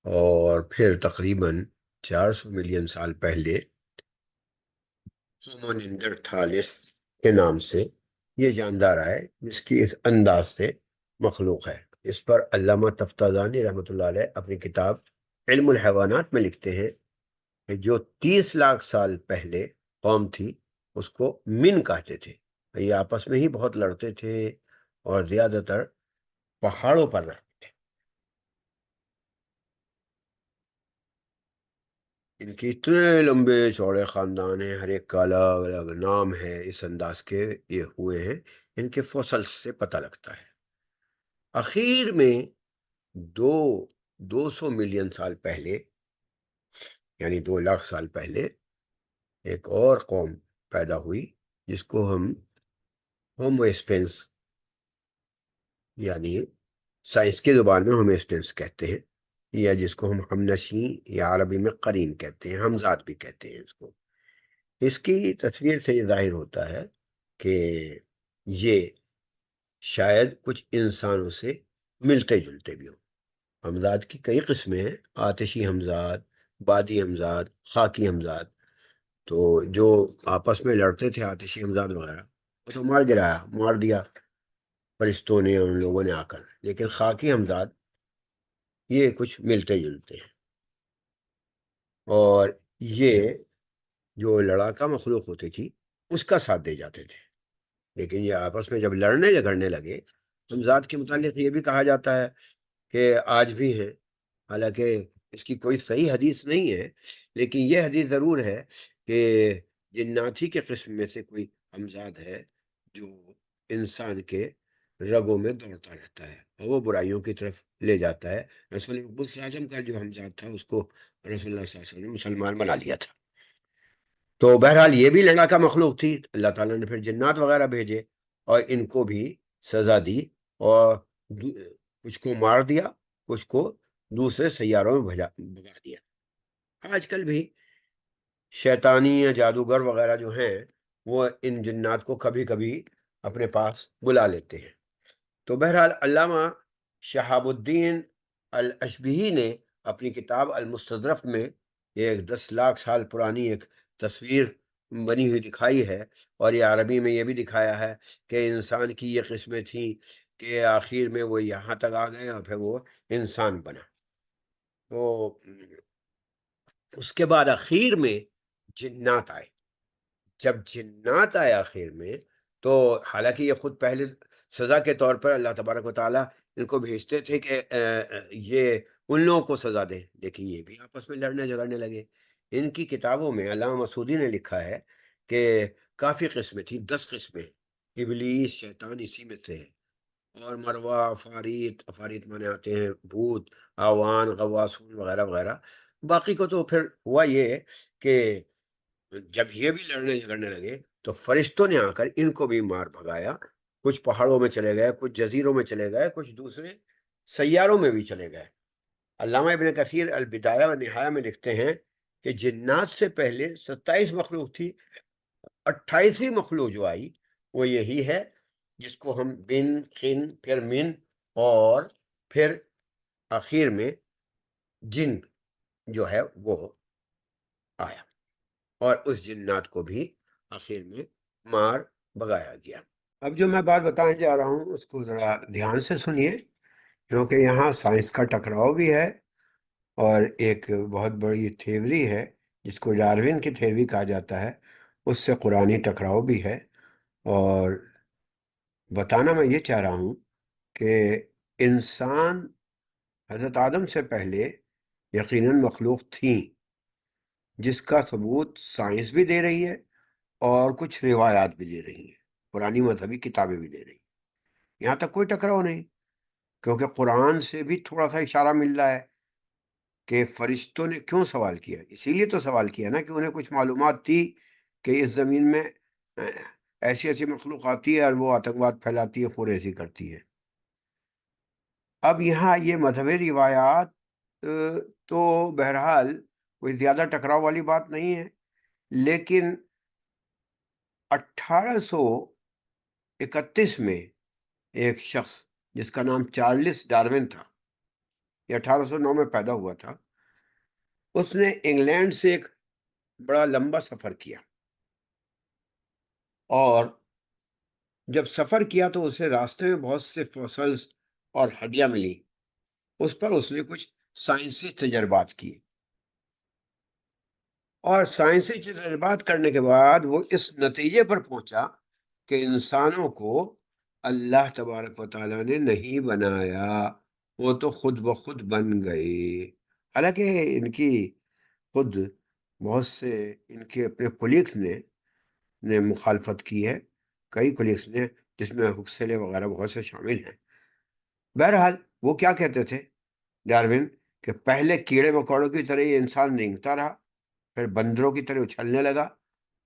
اور پھر تقریباً 400 ملین سال پہلے ہومو نینڈرتھالس کے نام سے یہ جاندار آئے، جس کی اس انداز سے مخلوق ہے۔ اس پر علامہ تفتازانی رحمۃ اللہ علیہ اپنی کتاب علم الحیوانات میں لکھتے ہیں کہ جو 30 لاکھ سال پہلے قوم تھی اس کو من کہتے تھے، یہ آپس میں ہی بہت لڑتے تھے اور زیادہ تر پہاڑوں پر رہتے تھے۔ ان کے اتنے لمبے چوڑے خاندان ہیں، ہر ایک کا الگ الگ نام ہے، اس انداز کے یہ ہوئے ہیں، ان کے فوسلس سے پتہ لگتا ہے۔ اخیر میں دو 200 ملین سال پہلے، یعنی 2 لاکھ سال پہلے، ایک اور قوم پیدا ہوئی جس کو ہم ہومو اسپینس، یعنی سائنس کی زبان میں ہومو اسپینس کہتے ہیں، یا جس کو ہم نشیں یا عربی میں قرین کہتے ہیں، ہمزاد بھی کہتے ہیں اس کو۔ اس کی تصویر سے یہ ظاہر ہوتا ہے کہ یہ شاید کچھ انسانوں سے ملتے جلتے بھی ہوں۔ ہمزاد کی کئی قسمیں ہیں، آتشی ہمزاد، بادی ہمزاد، خاکی ہمزاد۔ تو جو آپس میں لڑتے تھے آتشی ہمزاد وغیرہ، وہ تو مار دیا فرشتوں نے، ان لوگوں نے آ کر، لیکن خاکی ہمزاد یہ کچھ ملتے جلتے ہیں، اور یہ جو لڑاکا مخلوق ہوتی تھی اس کا ساتھ دے جاتے تھے، لیکن یہ آپس میں جب لڑنے جھگڑنے لگے، ہمزاد کے متعلق یہ بھی کہا جاتا ہے کہ آج بھی ہیں، حالانکہ اس کی کوئی صحیح حدیث نہیں ہے، لیکن یہ حدیث ضرور ہے کہ جناتی کے قسم میں سے کوئی ہمزاد ہے جو انسان کے رگوں میں دوڑتا رہتا ہے اور وہ برائیوں کی طرف لے جاتا ہے۔ رسول مقبول صلی اللہ علیہ وسلم کا جو ہمزاد تھا اس کو رسول اللہ صلی اللہ علیہ وسلم نے مسلمان بنا لیا تھا۔ تو بہرحال یہ بھی لڑاکا مخلوق تھی، اللہ تعالیٰ نے پھر جنات وغیرہ بھیجے اور ان کو بھی سزا دی، اور کچھ کو مار دیا، کچھ کو دوسرے سیاروں میں بھگا دیا۔ آج کل بھی شیطانی یا جادوگر وغیرہ جو ہیں وہ ان جنات کو کبھی کبھی اپنے پاس بلا لیتے ہیں۔ تو بہرحال علامہ شہاب الدین الاشبہی نے اپنی کتاب المستدرف میں ایک 10 لاکھ سال پرانی ایک تصویر بنی ہوئی دکھائی ہے، اور یہ عربی میں یہ بھی دکھایا ہے کہ انسان کی یہ قسمیں تھیں کہ آخر میں وہ یہاں تک آ گئے اور پھر وہ انسان بنا۔ تو اس کے بعد آخر میں جنات آئے۔ جب جنات آئے آخر میں، تو حالانکہ یہ خود پہلے سزا کے طور پر اللہ تبارک و تعالیٰ ان کو بھیجتے تھے کہ یہ ان لوگوں کو سزا دیں، لیکن یہ بھی آپس میں لڑنے جھگڑنے لگے۔ ان کی کتابوں میں علامہ مسعودی نے لکھا ہے کہ کافی قسمیں تھیں، 10 قسمیں، ابلیس شیطان اسی میں سے ہے، اور مروہ، افاریت مانے آتے ہیں بھوت، آوان، غواصون وغیرہ وغیرہ۔ باقی کو تو پھر ہوا یہ کہ جب یہ بھی لڑنے جھگڑنے لگے تو فرشتوں نے آ کر ان کو بھی مار بھگایا، کچھ پہاڑوں میں چلے گئے، کچھ جزیروں میں چلے گئے، کچھ دوسرے سیاروں میں بھی چلے گئے۔ علامہ ابن کثیر البدایہ و نہایہ میں لکھتے ہیں کہ جنات سے پہلے 27 مخلوق تھی، 28ویں مخلوق جو آئی وہ یہی ہے جس کو ہم بن، خن، پھر من، اور پھر آخر میں جن جو ہے وہ آیا، اور اس جنات کو بھی آخر میں مار بگایا گیا۔ اب جو میں بات بتانے جا رہا ہوں اس کو ذرا دھیان سے سنیے، کیونکہ یہاں سائنس کا ٹکراؤ بھی ہے، اور ایک بہت بڑی تھیوری ہے جس کو ڈاروین کی تھیوری کہا جاتا ہے، اس سے قرآنی ٹکراؤ بھی ہے۔ اور بتانا میں یہ چاہ رہا ہوں کہ انسان حضرت آدم سے پہلے یقیناً مخلوق تھیں، جس کا ثبوت سائنس بھی دے رہی ہے اور کچھ روایات بھی دے رہی ہیں، قرآنی مذہبی کتابیں بھی دے رہی ہیں۔ یہاں تک کوئی ٹکراؤ نہیں، کیونکہ قرآن سے بھی تھوڑا سا اشارہ مل رہا ہے کہ فرشتوں نے کیوں سوال کیا۔ اسی لیے تو سوال کیا نا کہ انہیں کچھ معلومات تھی کہ اس زمین میں ایسی ایسی مخلوق آتی ہے اور وہ آتنکواد پھیلاتی ہے، خون ریزی کرتی ہے۔ اب یہاں یہ مذہبی روایات تو بہرحال کوئی زیادہ ٹکراؤ والی بات نہیں ہے، لیکن 1831 میں ایک شخص جس کا نام چارلس ڈارون تھا، یہ 1809 میں پیدا ہوا تھا، اس نے انگلینڈ سے ایک بڑا لمبا سفر کیا، اور جب سفر کیا تو اسے راستے میں بہت سے فوسلز اور ہڈیاں ملی۔ اس پر اس نے کچھ سائنسی تجربات کیے، اور سائنسی تجربات کرنے کے بعد وہ اس نتیجے پر پہنچا کہ انسانوں کو اللہ تبارک و تعالیٰ نے نہیں بنایا، وہ تو خود بخود بن گئے۔ حالانکہ ان کی خود بہت سے ان کے اپنے کولیگس نے مخالفت کی ہے، کئی کولیگس نے، جس میں ہکسلے وغیرہ بہت سے شامل ہیں۔ بہرحال وہ کیا کہتے تھے ڈارون، کہ پہلے کیڑے مکوڑوں کی طرح یہ انسان رینگتا رہا، پھر بندروں کی طرح اچھلنے لگا،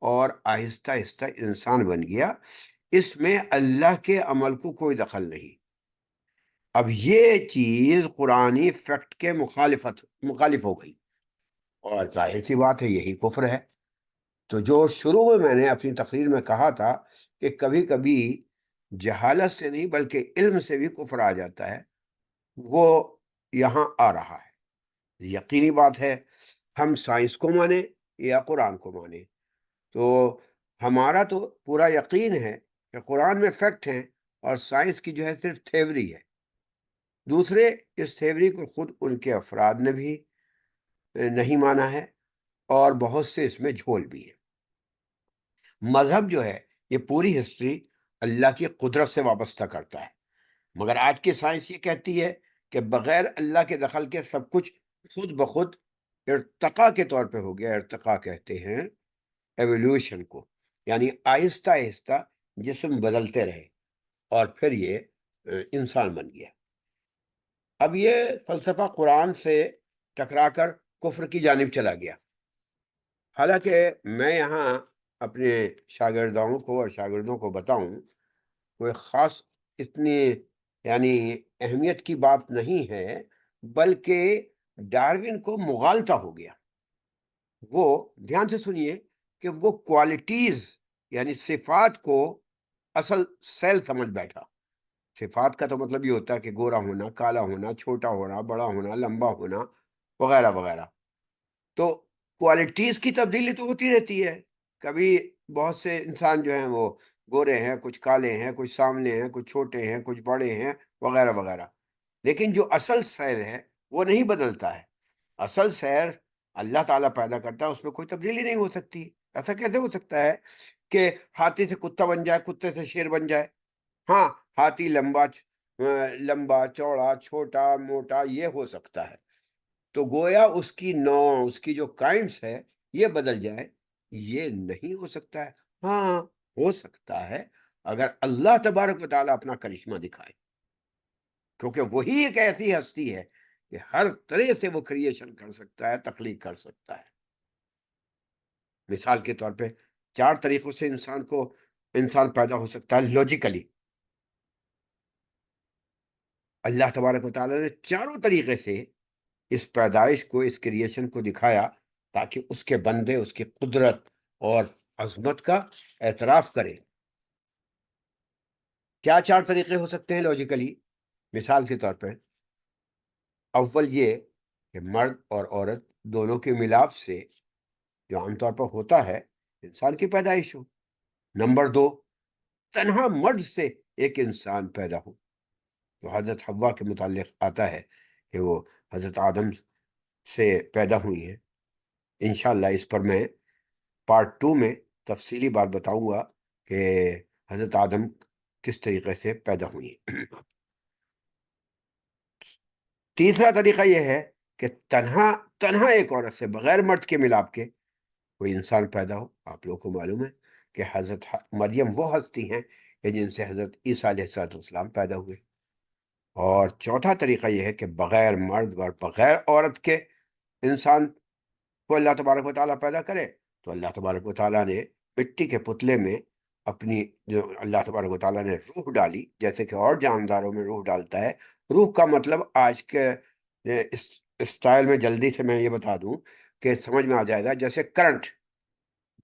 اور آہستہ آہستہ انسان بن گیا۔ اس میں اللہ کے عمل کو کوئی دخل نہیں۔ اب یہ چیز قرآنی فیکٹ کے مخالف ہو گئی، اور ظاہر سی بات ہے یہی کفر ہے۔ تو جو شروع میں نے اپنی تقریر میں کہا تھا کہ کبھی کبھی جہالت سے نہیں بلکہ علم سے بھی کفر آ جاتا ہے، وہ یہاں آ رہا ہے۔ یقینی بات ہے، ہم سائنس کو مانیں یا قرآن کو مانیں، تو ہمارا تو پورا یقین ہے کہ قرآن میں فیکٹ ہیں، اور سائنس کی جو ہے صرف تھیوری ہے۔ دوسرے اس تھیوری کو خود ان کے افراد نے بھی نہیں مانا ہے، اور بہت سے اس میں جھول بھی ہے۔ مذہب جو ہے یہ پوری ہسٹری اللہ کی قدرت سے وابستہ کرتا ہے، مگر آج کی سائنس یہ کہتی ہے کہ بغیر اللہ کے دخل کے سب کچھ خود بخود ارتقاء کے طور پہ ہو گیا۔ ارتقاء کہتے ہیں ایولیوشن کو، یعنی آہستہ آہستہ جسم بدلتے رہے اور پھر یہ انسان بن گیا۔ اب یہ فلسفہ قرآن سے ٹکرا کر کفر کی جانب چلا گیا۔ حالانکہ میں یہاں اپنے شاگردوں کو بتاؤں، کوئی خاص اتنی یعنی اہمیت کی بات نہیں ہے، بلکہ ڈارون کو مغالطہ ہو گیا۔ وہ دھیان سے سنیے کہ وہ کوالٹیز یعنی صفات کو اصل سیل سمجھ بیٹھا۔ صفات کا تو مطلب یہ ہوتا ہے کہ گورا ہونا، کالا ہونا، چھوٹا ہونا، بڑا ہونا، لمبا ہونا، وغیرہ وغیرہ۔ تو کوالٹیز کی تبدیلی تو ہوتی رہتی ہے، کبھی بہت سے انسان جو ہیں وہ گورے ہیں، کچھ کالے ہیں، کچھ سامنے ہیں، کچھ چھوٹے ہیں، کچھ بڑے ہیں، وغیرہ وغیرہ، لیکن جو اصل سیر ہے وہ نہیں بدلتا ہے۔ اصل سیر اللہ تعالیٰ پیدا کرتا ہے، اس میں کوئی تبدیلی نہیں ہو سکتی۔ ایسا کیسے ہو سکتا ہے کہ ہاتھی سے کتا بن جائے، کتے سے شیر بن جائے؟ ہاں، ہاتھی لمبا چوڑا چھوٹا موٹا یہ ہو سکتا ہے، تو گویا اس کی نوع، اس کی جو کائنڈس ہے یہ بدل جائے، یہ نہیں ہو سکتا ہے۔ ہاں، ہو سکتا ہے اگر اللہ تبارک و تعالیٰ اپنا کرشمہ دکھائے، کیونکہ وہی ایک ایسی ہستی ہے کہ ہر طرح سے وہ کریشن کر سکتا ہے، تخلیق کر سکتا ہے۔ مثال کے طور پہ 4 طریقوں سے انسان پیدا ہو سکتا ہے لاجیکلی۔ اللہ تبارک و تعالیٰ نے چاروں طریقے سے اس پیدائش کو، اس کریشن کو دکھایا، تاکہ اس کے بندے اس کی قدرت اور عظمت کا اعتراف کریں۔ کیا 4 طریقے ہو سکتے ہیں لاجیکلی؟ مثال کے طور پہ، اول یہ کہ مرد اور عورت دونوں کے ملاپ سے جو عام طور پر ہوتا ہے انسان کی پیدائش ہو۔ نمبر 2، تنہا مرد سے ایک انسان پیدا ہو، تو حضرت حوا کے متعلق آتا ہے کہ وہ حضرت آدم سے پیدا ہوئی ہیں۔ انشاءاللہ اس پر میں پارٹ 2 میں تفصیلی بات بتاؤں گا کہ حضرت آدم کس طریقے سے پیدا ہوئی ہیں۔ تیسرا طریقہ یہ ہے کہ تنہا ایک عورت سے بغیر مرد کے ملاپ کے کوئی انسان پیدا ہو۔ آپ لوگوں کو معلوم ہے کہ حضرت مریم وہ ہستی ہیں کہ جن سے حضرت عیسیٰ علیہ السلام پیدا ہوئے۔ اور چوتھا طریقہ یہ ہے کہ بغیر مرد اور بغیر عورت کے انسان کو اللہ تبارک و تعالیٰ پیدا کرے، تو اللہ تبارک و تعالیٰ نے مٹی کے پتلے میں اپنی جو اللہ تبارک و تعالیٰ نے روح ڈالی، جیسے کہ اور جانداروں میں روح ڈالتا ہے. روح کا مطلب آج کے اسٹائل میں جلدی سے میں یہ بتا دوں کہ سمجھ میں آ جائے گا. جیسے کرنٹ،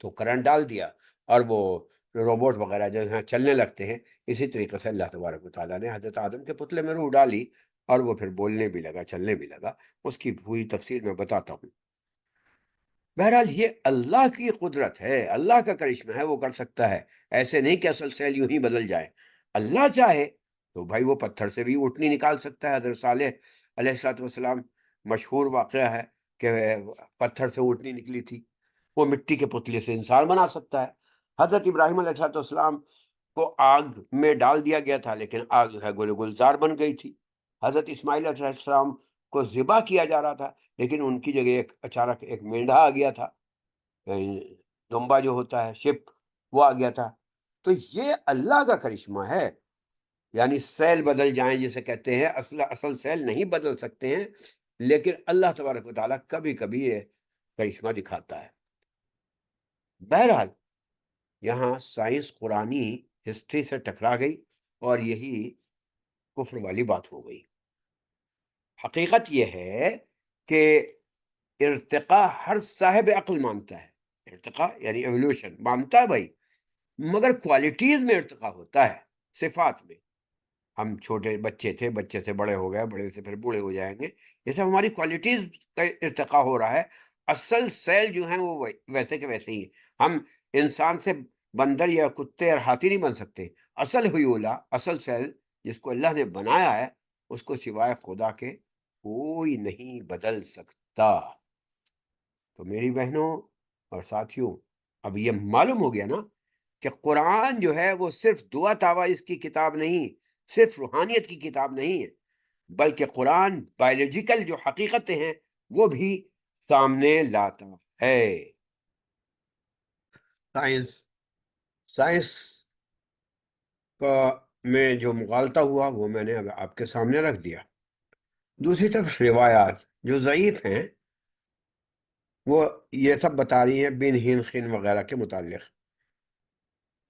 تو کرنٹ ڈال دیا اور وہ روبوٹ وغیرہ جو ہیں چلنے لگتے ہیں. اسی طریقے سے اللہ تبارک و تعالیٰ نے حضرت آدم کے پتلے میں روح ڈالی اور وہ پھر بولنے بھی لگا، چلنے بھی لگا. اس کی پوری تفسیر میں بتاتا ہوں. بہرحال یہ اللہ کی قدرت ہے، اللہ کا کرشمہ ہے، وہ کر سکتا ہے. ایسے نہیں کہ اصل سیل یوں ہی بدل جائے. اللہ چاہے تو بھائی وہ پتھر سے بھی اونٹنی نکال سکتا ہے. حضرت صالح علیہ الصلوۃ والسلام مشہور واقعہ ہے کہ پتھر سے اونٹنی نکلی تھی. وہ مٹی کے پتلے سے انسان بنا سکتا ہے. حضرت ابراہیم علیہ الصلوۃ والسلام کو آگ میں ڈال دیا گیا تھا، لیکن آگ جو ہے گل گلزار بن گئی تھی. حضرت اسماعیل علیہ السلام کو ذبح کیا جا رہا تھا، لیکن ان کی جگہ اچانک ایک مینڈھا آ گیا تھا، دمبا جو ہوتا ہے، شپ، وہ آ گیا تھا. تو یہ اللہ کا کرشمہ ہے. یعنی سیل بدل جائیں جسے کہتے ہیں، اصل سیل نہیں بدل سکتے ہیں، لیکن اللہ تبارک و تعالیٰ کبھی کبھی یہ کرشمہ دکھاتا ہے. بہرحال یہاں سائنس قرآنی ہسٹری سے ٹکرا گئی اور یہی کفر والی بات ہو گئی. حقیقت یہ ہے کہ ارتقاء ہر صاحب عقل مانتا ہے. ارتقاء یعنی ایولیوشن مانتا ہے بھائی، مگر کوالٹیز میں ارتقاء ہوتا ہے، صفات میں. ہم چھوٹے بچے تھے، بچے سے بڑے ہو گئے، بڑے سے پھر بوڑھے ہو جائیں گے. یہ سب ہماری کوالٹیز کا ارتقاء ہو رہا ہے. اصل سیل جو ہیں وہ ویسے کے ویسے ہی ہیں. ہم انسان سے بندر یا کتے اور ہاتھی نہیں بن سکتے. اصل حیولہ، اصل سیل جس کو اللہ نے بنایا ہے، اس کو سوائے خدا کے کوئی نہیں بدل سکتا. تو میری بہنوں اور ساتھیوں، اب یہ معلوم ہو گیا نا کہ قرآن جو ہے وہ صرف دعا تعویذ کی کتاب نہیں، صرف روحانیت کی کتاب نہیں ہے، بلکہ قرآن بایولوجیکل جو حقیقتیں ہیں وہ بھی سامنے لاتا ہے. سائنس کا میں جو مغالطہ ہوا وہ میں نے اب آپ کے سامنے رکھ دیا. دوسری طرف روایات جو ضعیف ہیں وہ یہ سب بتا رہی ہیں بن ہن خن وغیرہ کے متعلق.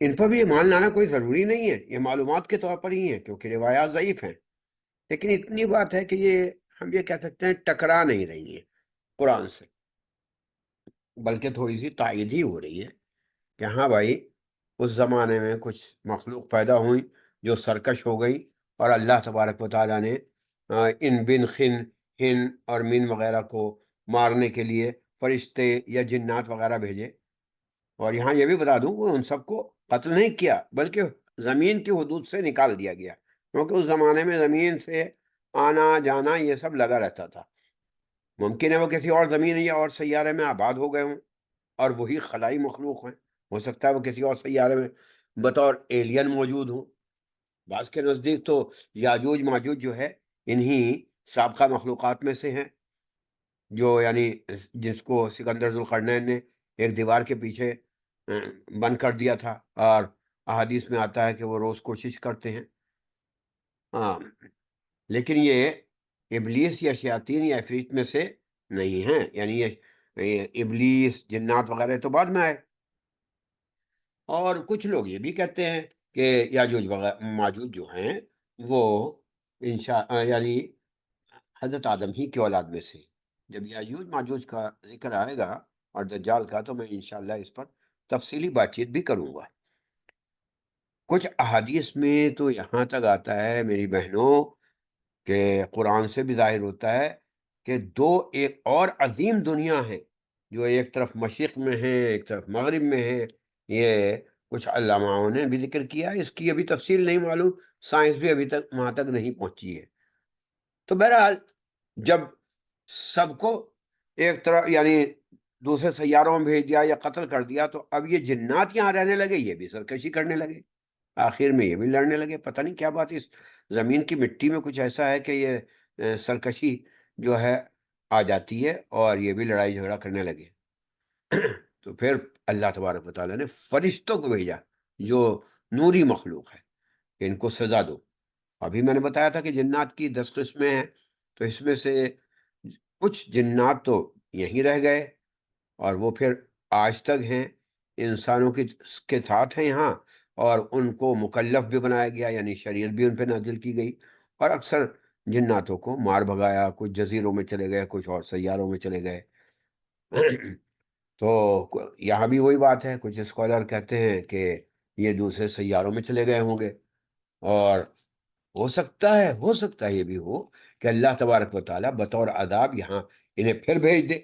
ان پر بھی ایمان لانا کوئی ضروری نہیں ہے، یہ معلومات کے طور پر ہی ہیں کیونکہ روایات ضعیف ہیں. لیکن اتنی بات ہے کہ یہ ہم یہ کہہ سکتے ہیں ٹکرا نہیں رہی ہیں قرآن سے، بلکہ تھوڑی سی تائید ہی ہو رہی ہے کہ ہاں بھائی اس زمانے میں کچھ مخلوق پیدا ہوئی جو سرکش ہو گئی، اور اللہ تبارک و تعالیٰ نے ان بن خن ہن اور من وغیرہ کو مارنے کے لیے فرشتے یا جنات وغیرہ بھیجے. اور یہاں یہ بھی بتا دوں کہ ان سب کو قتل نہیں کیا، بلکہ زمین کی حدود سے نکال دیا گیا، کیونکہ اس زمانے میں زمین سے آنا جانا یہ سب لگا رہتا تھا. ممکن ہے وہ کسی اور زمین یا اور سیارے میں آباد ہو گئے ہوں اور وہی خلائی مخلوق ہیں. ہو سکتا ہے وہ کسی اور سیارے میں بطور ایلین موجود ہوں. بعض کے نزدیک تو یاجوج ماجوج جو ہے انہی سابقہ مخلوقات میں سے ہیں، جو یعنی جس کو سکندر ذوالقرنین نے ایک دیوار کے پیچھے بند کر دیا تھا، اور احادیث میں آتا ہے کہ وہ روز کوشش کرتے ہیں. ہاں، لیکن یہ ابلیس یا شیاطین یا عفریت میں سے نہیں ہیں. یعنی یہ ابلیس جنات وغیرہ تو بعد میں آئے. اور کچھ لوگ یہ بھی کہتے ہیں کہ یاجوج ماجوج جو ہیں وہ یعنی حضرت آدم ہی کی اولاد میں سے. جب یاجوج ماجوج کا ذکر آئے گا اور دجال کا تو میں انشاءاللہ اس پر تفصیلی بات چیت بھی کروں گا. کچھ احادیث میں تو یہاں تک آتا ہے میری بہنوں کہ قرآن سے بھی ظاہر ہوتا ہے کہ دو ایک اور عظیم دنیا ہیں جو ایک طرف مشرق میں ہیں ایک طرف مغرب میں ہیں. یہ کچھ علماؤں نے بھی ذکر کیا ہے، اس کی ابھی تفصیل نہیں معلوم، سائنس بھی ابھی تک وہاں تک نہیں پہنچی ہے. تو بہرحال جب سب کو ایک طرف یعنی دوسرے سیاروں میں بھیج دیا یا قتل کر دیا، تو اب یہ جنات یہاں رہنے لگے، یہ بھی سرکشی کرنے لگے، آخر میں یہ بھی لڑنے لگے. پتہ نہیں کیا بات، اس زمین کی مٹی میں کچھ ایسا ہے کہ یہ سرکشی جو ہے آ جاتی ہے اور یہ بھی لڑائی جھگڑا کرنے لگے. تو پھر اللہ تبارک و تعالیٰ نے فرشتوں کو بھیجا جو نوری مخلوق ہے کہ ان کو سزا دو. ابھی میں نے بتایا تھا کہ جنات کی 10 قسمیں ہیں، تو اس میں سے کچھ جنات تو یہیں رہ گئے اور وہ پھر آج تک ہیں. انسانوں کے ساتھ ہیں یہاں، اور ان کو مکلف بھی بنایا گیا، یعنی شریعت بھی ان پہ نازل کی گئی، اور اکثر جناتوں کو مار بھگایا، کچھ جزیروں میں چلے گئے، کچھ اور سیاروں میں چلے گئے۔ تو یہاں بھی وہی بات ہے، کچھ اسکالر کہتے ہیں کہ یہ دوسرے سیاروں میں چلے گئے ہوں گے، اور ہو سکتا ہے یہ بھی ہو کہ اللہ تبارک و تعالیٰ بطور عذاب یہاں انہیں پھر بھیج دے،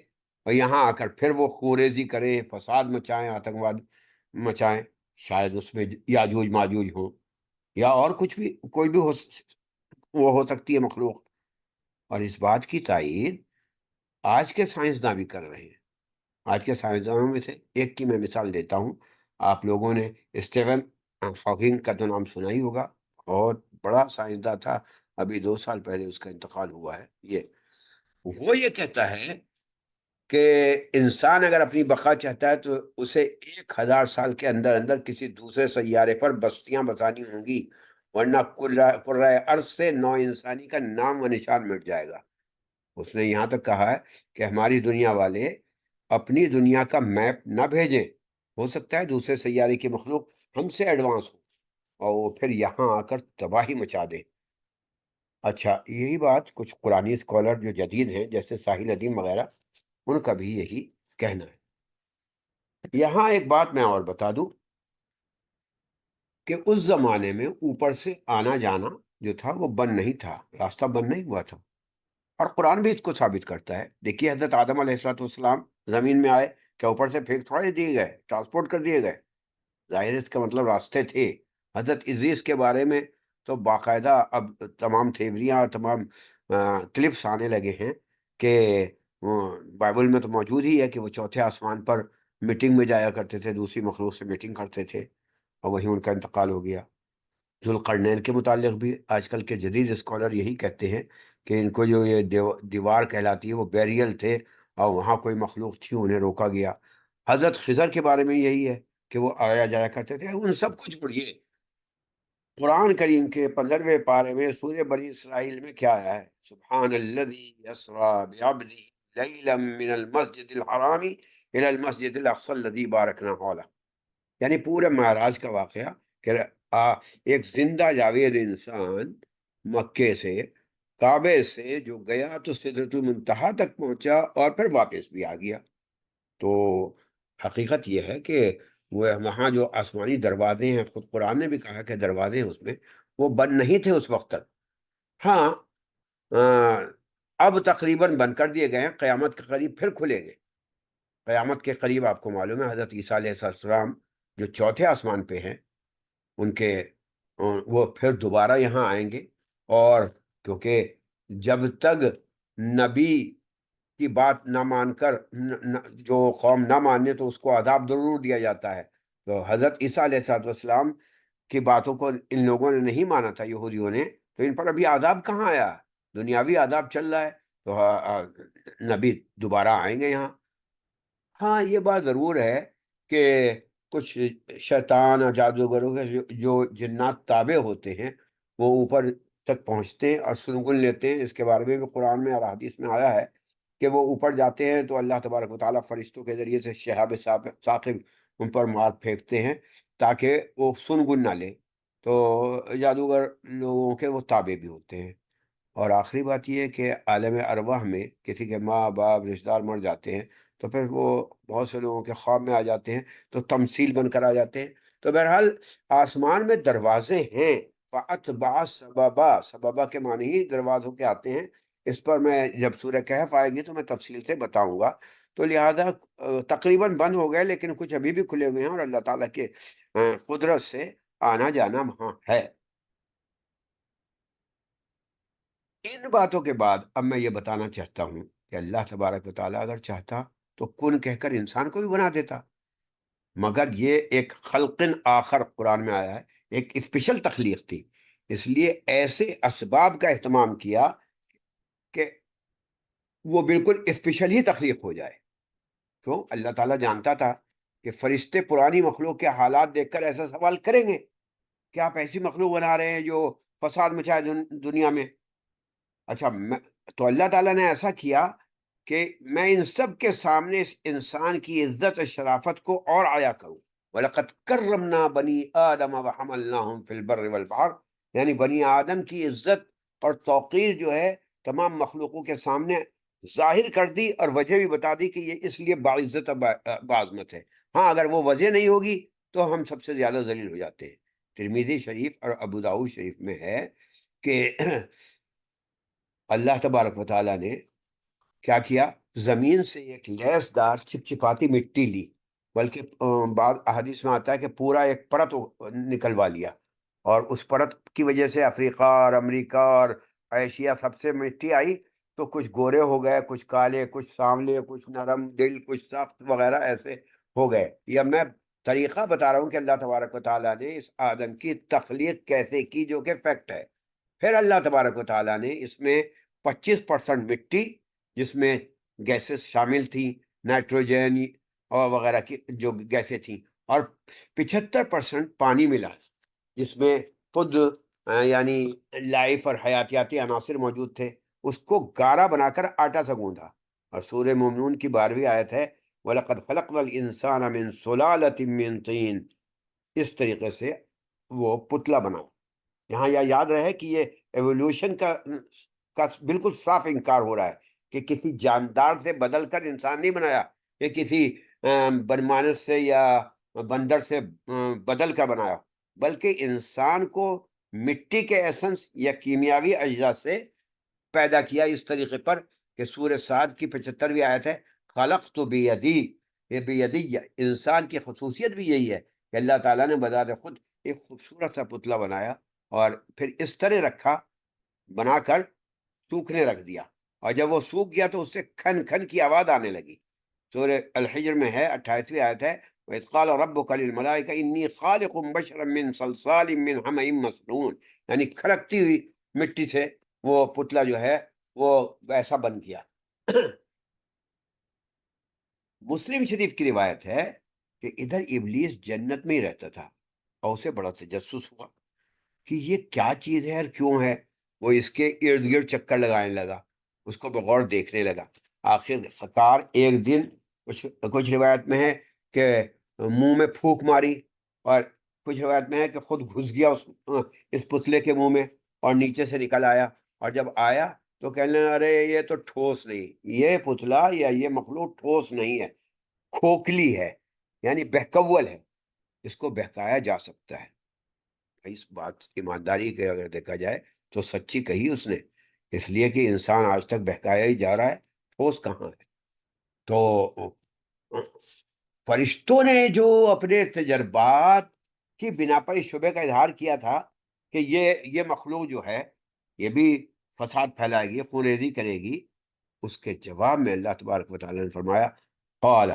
اور یہاں آ کر پھر وہ خوریزی کریں، فساد مچائیں، آتنکواد مچائیں، شاید اس میں یاجوج ماجوج ہوں، یا اور کچھ بھی، کوئی بھی وہ ہو سکتی ہے مخلوق۔ اور اس بات کی تائید آج کے سائنسداں بھی کر رہے ہیں۔ آج کے سائنسدانوں میں سے ایک کی میں مثال دیتا ہوں۔ آپ لوگوں نے اسٹیون ہاکنگ کا تو نام سنا ہی ہوگا، بہت بڑا سائنسداں تھا، ابھی 2 سال پہلے اس کا انتقال ہوا ہے۔ وہ یہ کہتا ہے کہ انسان اگر اپنی بقا چاہتا ہے تو اسے 1000 سال کے اندر اندر کسی دوسرے سیارے پر بستیاں بسانی ہوں گی، ورنہ کرۂ ارض سے نو انسانی کا نام و نشان مٹ جائے گا۔ اس نے یہاں تک کہا ہے کہ ہماری دنیا والے اپنی دنیا کا میپ نہ بھیجیں، ہو سکتا ہے دوسرے سیارے کی مخلوق ہم سے ایڈوانس ہو اور وہ پھر یہاں آ کر تباہی مچا دے۔ اچھا، یہی بات کچھ قرآنی اسکالر جو جدید ہیں جیسے ساحل ندیم وغیرہ، ان کا بھی یہی کہنا ہے۔ یہاں ایک بات میں اور بتا دوں کہ اس زمانے میں اوپر سے آنا جانا جو تھا وہ بند نہیں تھا، راستہ بند نہیں ہوا تھا، اور قرآن بھی اس کو ثابت کرتا ہے۔ دیکھیے حضرت آدم علیہ السلام زمین میں آئے، کیا اوپر سے پھینک تھوڑا ہی دیے گئے، ٹرانسپورٹ کر دیے گئے؟ ظاہر اس کا مطلب راستے تھے۔ حضرت ادریس کے بارے میں تو باقاعدہ اب تمام تھیوریاں اور تمام کلپس آنے لگے ہیں کہ بائبل میں تو موجود ہی ہے کہ وہ چوتھے آسمان پر میٹنگ میں جایا کرتے تھے، دوسری مخلوق سے میٹنگ کرتے تھے، اور وہیں ان کا انتقال ہو گیا۔ ذوالقرنین کے متعلق بھی آج کل کے جدید اسکالر یہی کہتے ہیں کہ ان کو جو یہ دیوار کہلاتی ہے وہ بیریل تھے، اور وہاں کوئی مخلوق تھی، انہیں روکا گیا۔ حضرت خضر کے بارے میں یہی ہے کہ وہ آیا جایا کرتے تھے۔ ان سب کچھ پڑھیے قرآن کریم کے 15ویں پارے میں سورہ بنی اسرائیل میں کیا آیا ہے؟ سبحان الذی اسریٰ بعبدہ لیلا من المسجد الحرام الی المسجد الاقصی الذی بارکنا حولہ، یعنی پورے معراج کا واقعہ کہ ایک زندہ جاوید انسان مکے سے، کعبے سے جو گیا تو سدرۃ المنتہا تک پہنچا اور پھر واپس بھی آ گیا۔ تو حقیقت یہ ہے کہ وہ وہاں جو آسمانی دروازے ہیں، خود قرآن نے بھی کہا کہ دروازے ہیں اس میں، وہ بند نہیں تھے اس وقت تک۔ ہاں، اب تقریباً بند کر دیے گئے ہیں، قیامت کے قریب پھر کھلیں گے۔ قیامت کے قریب آپ کو معلوم ہے حضرت عیسیٰ علیہ السلام جو چوتھے آسمان پہ ہیں، ان کے وہ پھر دوبارہ یہاں آئیں گے، اور کیونکہ جب تک نبی کی بات نہ مان کر جو قوم نہ مانے تو اس کو عذاب ضرور دیا جاتا ہے۔ تو حضرت عیسیٰ علیہ السلام کی باتوں کو ان لوگوں نے نہیں مانا تھا، یہودیوں نے، تو ان پر ابھی عذاب کہاں آیا؟ دنیاوی عذاب چل رہا ہے، تو نبی دوبارہ آئیں گے یہاں۔ ہاں، یہ بات ضرور ہے کہ کچھ شیطان اور جادوگروں کے جو جنات تابع ہوتے ہیں وہ اوپر تک پہنچتے ہیں اور سنگل لیتے ہیں۔ اس کے بارے میں بھی قرآن میں اور حدیث میں آیا ہے کہ وہ اوپر جاتے ہیں تو اللہ تبارک و تعالیٰ فرشتوں کے ذریعے سے شہاب ثاقب ان پر مار پھینکتے ہیں تاکہ وہ سنگل نہ لے۔ تو جادوگر لوگوں کے وہ تابع بھی ہوتے ہیں۔ اور آخری بات یہ ہے کہ عالم ارواح میں کسی کے ماں باپ رشتہ دار مر جاتے ہیں تو پھر وہ بہت سے لوگوں کے خواب میں آ جاتے ہیں، تو تمثیل بن کر آ جاتے ہیں۔ تو بہرحال آسمان میں دروازے ہیں، فَأَتْبَعَ سَبَبًا، سببا کے معنی ہی دروازوں کے آتے ہیں۔ اس پر میں جب سورہ کہف آئے گی تو میں تفصیل سے بتاؤں گا۔ تو لہذا تقریباً بند ہو گئے، لیکن کچھ ابھی بھی کھلے ہوئے ہیں، اور اللہ تعالیٰ کے قدرت سے آنا جانا وہاں ہے۔ ان باتوں کے بعد اب میں یہ بتانا چاہتا ہوں کہ اللہ تبارک و تعالیٰ اگر چاہتا تو کن کہہ کر انسان کو بھی بنا دیتا، مگر یہ ایک خلقن آخر قرآن میں آیا ہے، ایک اسپیشل تخلیق تھی، اس لیے ایسے اسباب کا اہتمام کیا کہ وہ بالکل اسپیشل ہی تخلیق ہو جائے۔ کیوں؟ اللہ تعالیٰ جانتا تھا کہ فرشتے پرانی مخلوق کے حالات دیکھ کر ایسا سوال کریں گے کہ آپ ایسی مخلوق بنا رہے ہیں جو فساد مچائے دنیا میں۔ اچھا، تو اللہ تعالیٰ نے ایسا کیا کہ میں ان سب کے سامنے اس انسان کی عزت و شرافت کو اور عیا کروں. وَلَقَدْ كَرَّمْنَا بَنِي آدَمَ وَحَمَلْنَاهُمْ فِي الْبَرِّ وَالْبَحْرِ، یعنی بنی آدم کی عزت اور توقیر جو ہے تمام مخلوقوں کے سامنے ظاہر کر دی، اور وجہ بھی بتا دی کہ یہ اس لیے باعزت اور باعظمت ہے. ہاں، اگر وہ وجہ نہیں ہوگی تو ہم سب سے زیادہ ذلیل ہو جاتے ہیں. ترمذی شریف اور ابو داؤد شریف میں ہے کہ اللہ تبارک و تعالیٰ نے کیا کیا، زمین سے ایک لیس دار چپچپاتی مٹی لی، بلکہ بعض احادیث میں آتا ہے کہ پورا ایک پرت نکلوا لیا، اور اس پرت کی وجہ سے افریقہ اور امریکہ اور ایشیا سب سے مٹی آئی، تو کچھ گورے ہو گئے، کچھ کالے، کچھ سانولے، کچھ نرم دل، کچھ سخت وغیرہ ایسے ہو گئے. یہ میں طریقہ بتا رہا ہوں کہ اللہ تبارک و تعالیٰ نے اس آدم کی تخلیق کیسے کی، جو کہ فیکٹ ہے. پھر اللہ تبارک و تعالیٰ نے اس میں 25% مٹی، جس میں گیسز شامل تھیں، نائٹروجن اور وغیرہ کی جو گیسیں تھیں، اور 75% پانی ملا، جس میں خود یعنی لائف اور حیاتیاتی عناصر موجود تھے. اس کو گارا بنا کر آٹا سے گوندھا. اور سورہ مومنون کی 12ویں آیت ہے وَلَقَدْ خَلَقْنَا الْإِنسَانَ مِنْ سُلَالَةٍ مِّن طِينٍ، اس طریقے سے وہ پتلا بنا. یہاں یہ یاد رہے کہ یہ ایوولوشن کا بالکل صاف انکار ہو رہا ہے کہ کسی جاندار سے بدل کر انسان نہیں بنایا، یہ کسی بنمانس سے یا بندر سے بدل کر بنایا، بلکہ انسان کو مٹی کے ایسنس یا کیمیاوی اجزاء سے پیدا کیا اس طریقے پر کہ سورہ صاد کی 75ویں آیت ہے خلقت بیدی، یہ بیدی انسان کی خصوصیت بھی یہی ہے کہ اللہ تعالیٰ نے بذات خود ایک خوبصورت سا پتلا بنایا، اور پھر اس طرح رکھا، بنا کر سوکھنے رکھ دیا، اور جب وہ سوکھ گیا تو اس سے کھن کھن کی آواز آنے لگی. سورہ الحجر میں ہے 28ویں آیت ہے وَإِذْ قَالَ رَبُّكَ لِلْمَلَائِكَةِ إِنِّي خَالِقٌ بَشَرًا مِّن صَلْصَالٍ مِّنْ حَمَإٍ مَّسْنُونٍ، یعنی کھڑکتی ہوئی مٹی سے وہ پتلا جو ہے وہ ویسا بن گیا. مسلم شریف کی روایت ہے کہ ادھر ابلیس جنت میں ہی رہتا تھا، اور اسے بڑا تجسس ہوا کہ یہ کیا چیز ہے اور کیوں ہے. وہ اس کے ارد گرد چکر لگانے لگا، اس کو بغور دیکھنے لگا. آخر خطار ایک دن کچھ روایت میں ہے کہ منہ میں پھونک ماری، اور کچھ روایت میں ہے کہ خود گھس گیا اس پتلے کے منہ میں اور نیچے سے نکل آیا. اور جب آیا تو کہنے لگا ارے یہ تو ٹھوس نہیں، یہ پتلا یا یہ مخلوق ٹھوس نہیں ہے، کھوکھلی ہے، یعنی بہکول ہے، اس کو بہکایا جا سکتا ہے. اس بات ایمانداری کے اگر دیکھا جائے تو سچی کہی اس نے، اس لیے کہ انسان آج تک بہکایا ہی جا رہا ہے، ٹھوس کہاں ہے. تو فرشتوں نے جو اپنے تجربات کی بنا پر اس شبے کا اظہار کیا تھا کہ یہ مخلوق جو ہے یہ بھی فساد پھیلائے گی، خونریزی کرے گی، اس کے جواب میں اللہ تبارک و تعالیٰ نے فرمایا قال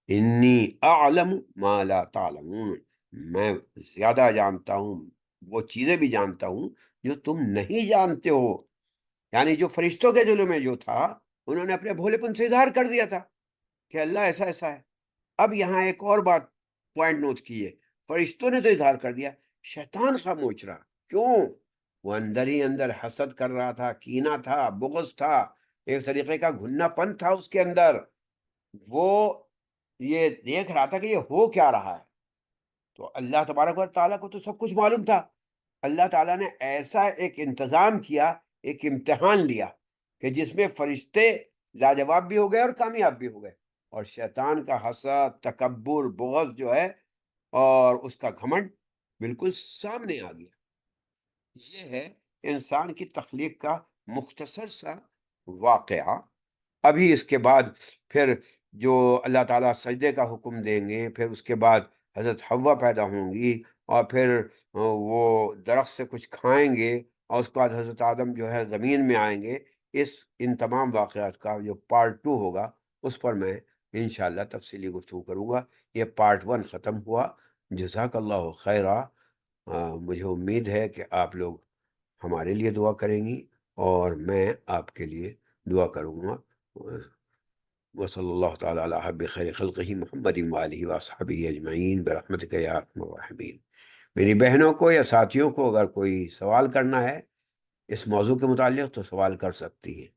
انی اعلم ما لا تعلمون، میں زیادہ جانتا ہوں، وہ چیزیں بھی جانتا ہوں جو تم نہیں جانتے ہو. یعنی جو فرشتوں کے دلوں میں جو تھا انہوں نے اپنے بھولے پن سے اظہار کر دیا تھا کہ اللہ ایسا ایسا ہے. اب یہاں ایک اور بات پوائنٹ نوٹ کیے، فرشتوں نے تو اظہار کر دیا، شیطان خاموش رہا. کیوں؟ وہ اندر ہی اندر حسد کر رہا تھا، کینہ تھا، بغض تھا، ایک طریقے کا گھنا پن تھا اس کے اندر. وہ یہ دیکھ رہا تھا کہ یہ ہو کیا رہا ہے. تو اللہ تبارک و تعالیٰ کو تو سب کچھ معلوم تھا. اللہ تعالیٰ نے ایسا ایک انتظام کیا، ایک امتحان لیا کہ جس میں فرشتے لاجواب بھی ہو گئے اور کامیاب بھی ہو گئے، اور شیطان کا حسد، تکبر، بغض جو ہے اور اس کا گھمنڈ بالکل سامنے آ گیا. یہ ہے انسان کی تخلیق کا مختصر سا واقعہ. ابھی اس کے بعد پھر جو اللہ تعالیٰ سجدے کا حکم دیں گے، پھر اس کے بعد حضرت حوا پیدا ہوں گی، اور پھر وہ درخت سے کچھ کھائیں گے، اور اس کے بعد حضرت آدم جو ہے زمین میں آئیں گے. ان تمام واقعات کا جو پارٹ 2 ہوگا اس پر میں انشاءاللہ تفصیلی گفتگو کروں گا. یہ پارٹ 1 ختم ہوا. جزاک اللہ خیرہ. مجھے امید ہے کہ آپ لوگ ہمارے لیے دعا کریں گی اور میں آپ کے لیے دعا کروں گا. وصلی اللہ تعالی علی حب خیر خلقہ محمد وآلہ وصحبہ اجمعین برحمتک یا ارحم الراحمین. میری بہنوں کو یا ساتھیوں کو اگر کوئی سوال کرنا ہے اس موضوع کے متعلق تو سوال کر سکتی ہیں.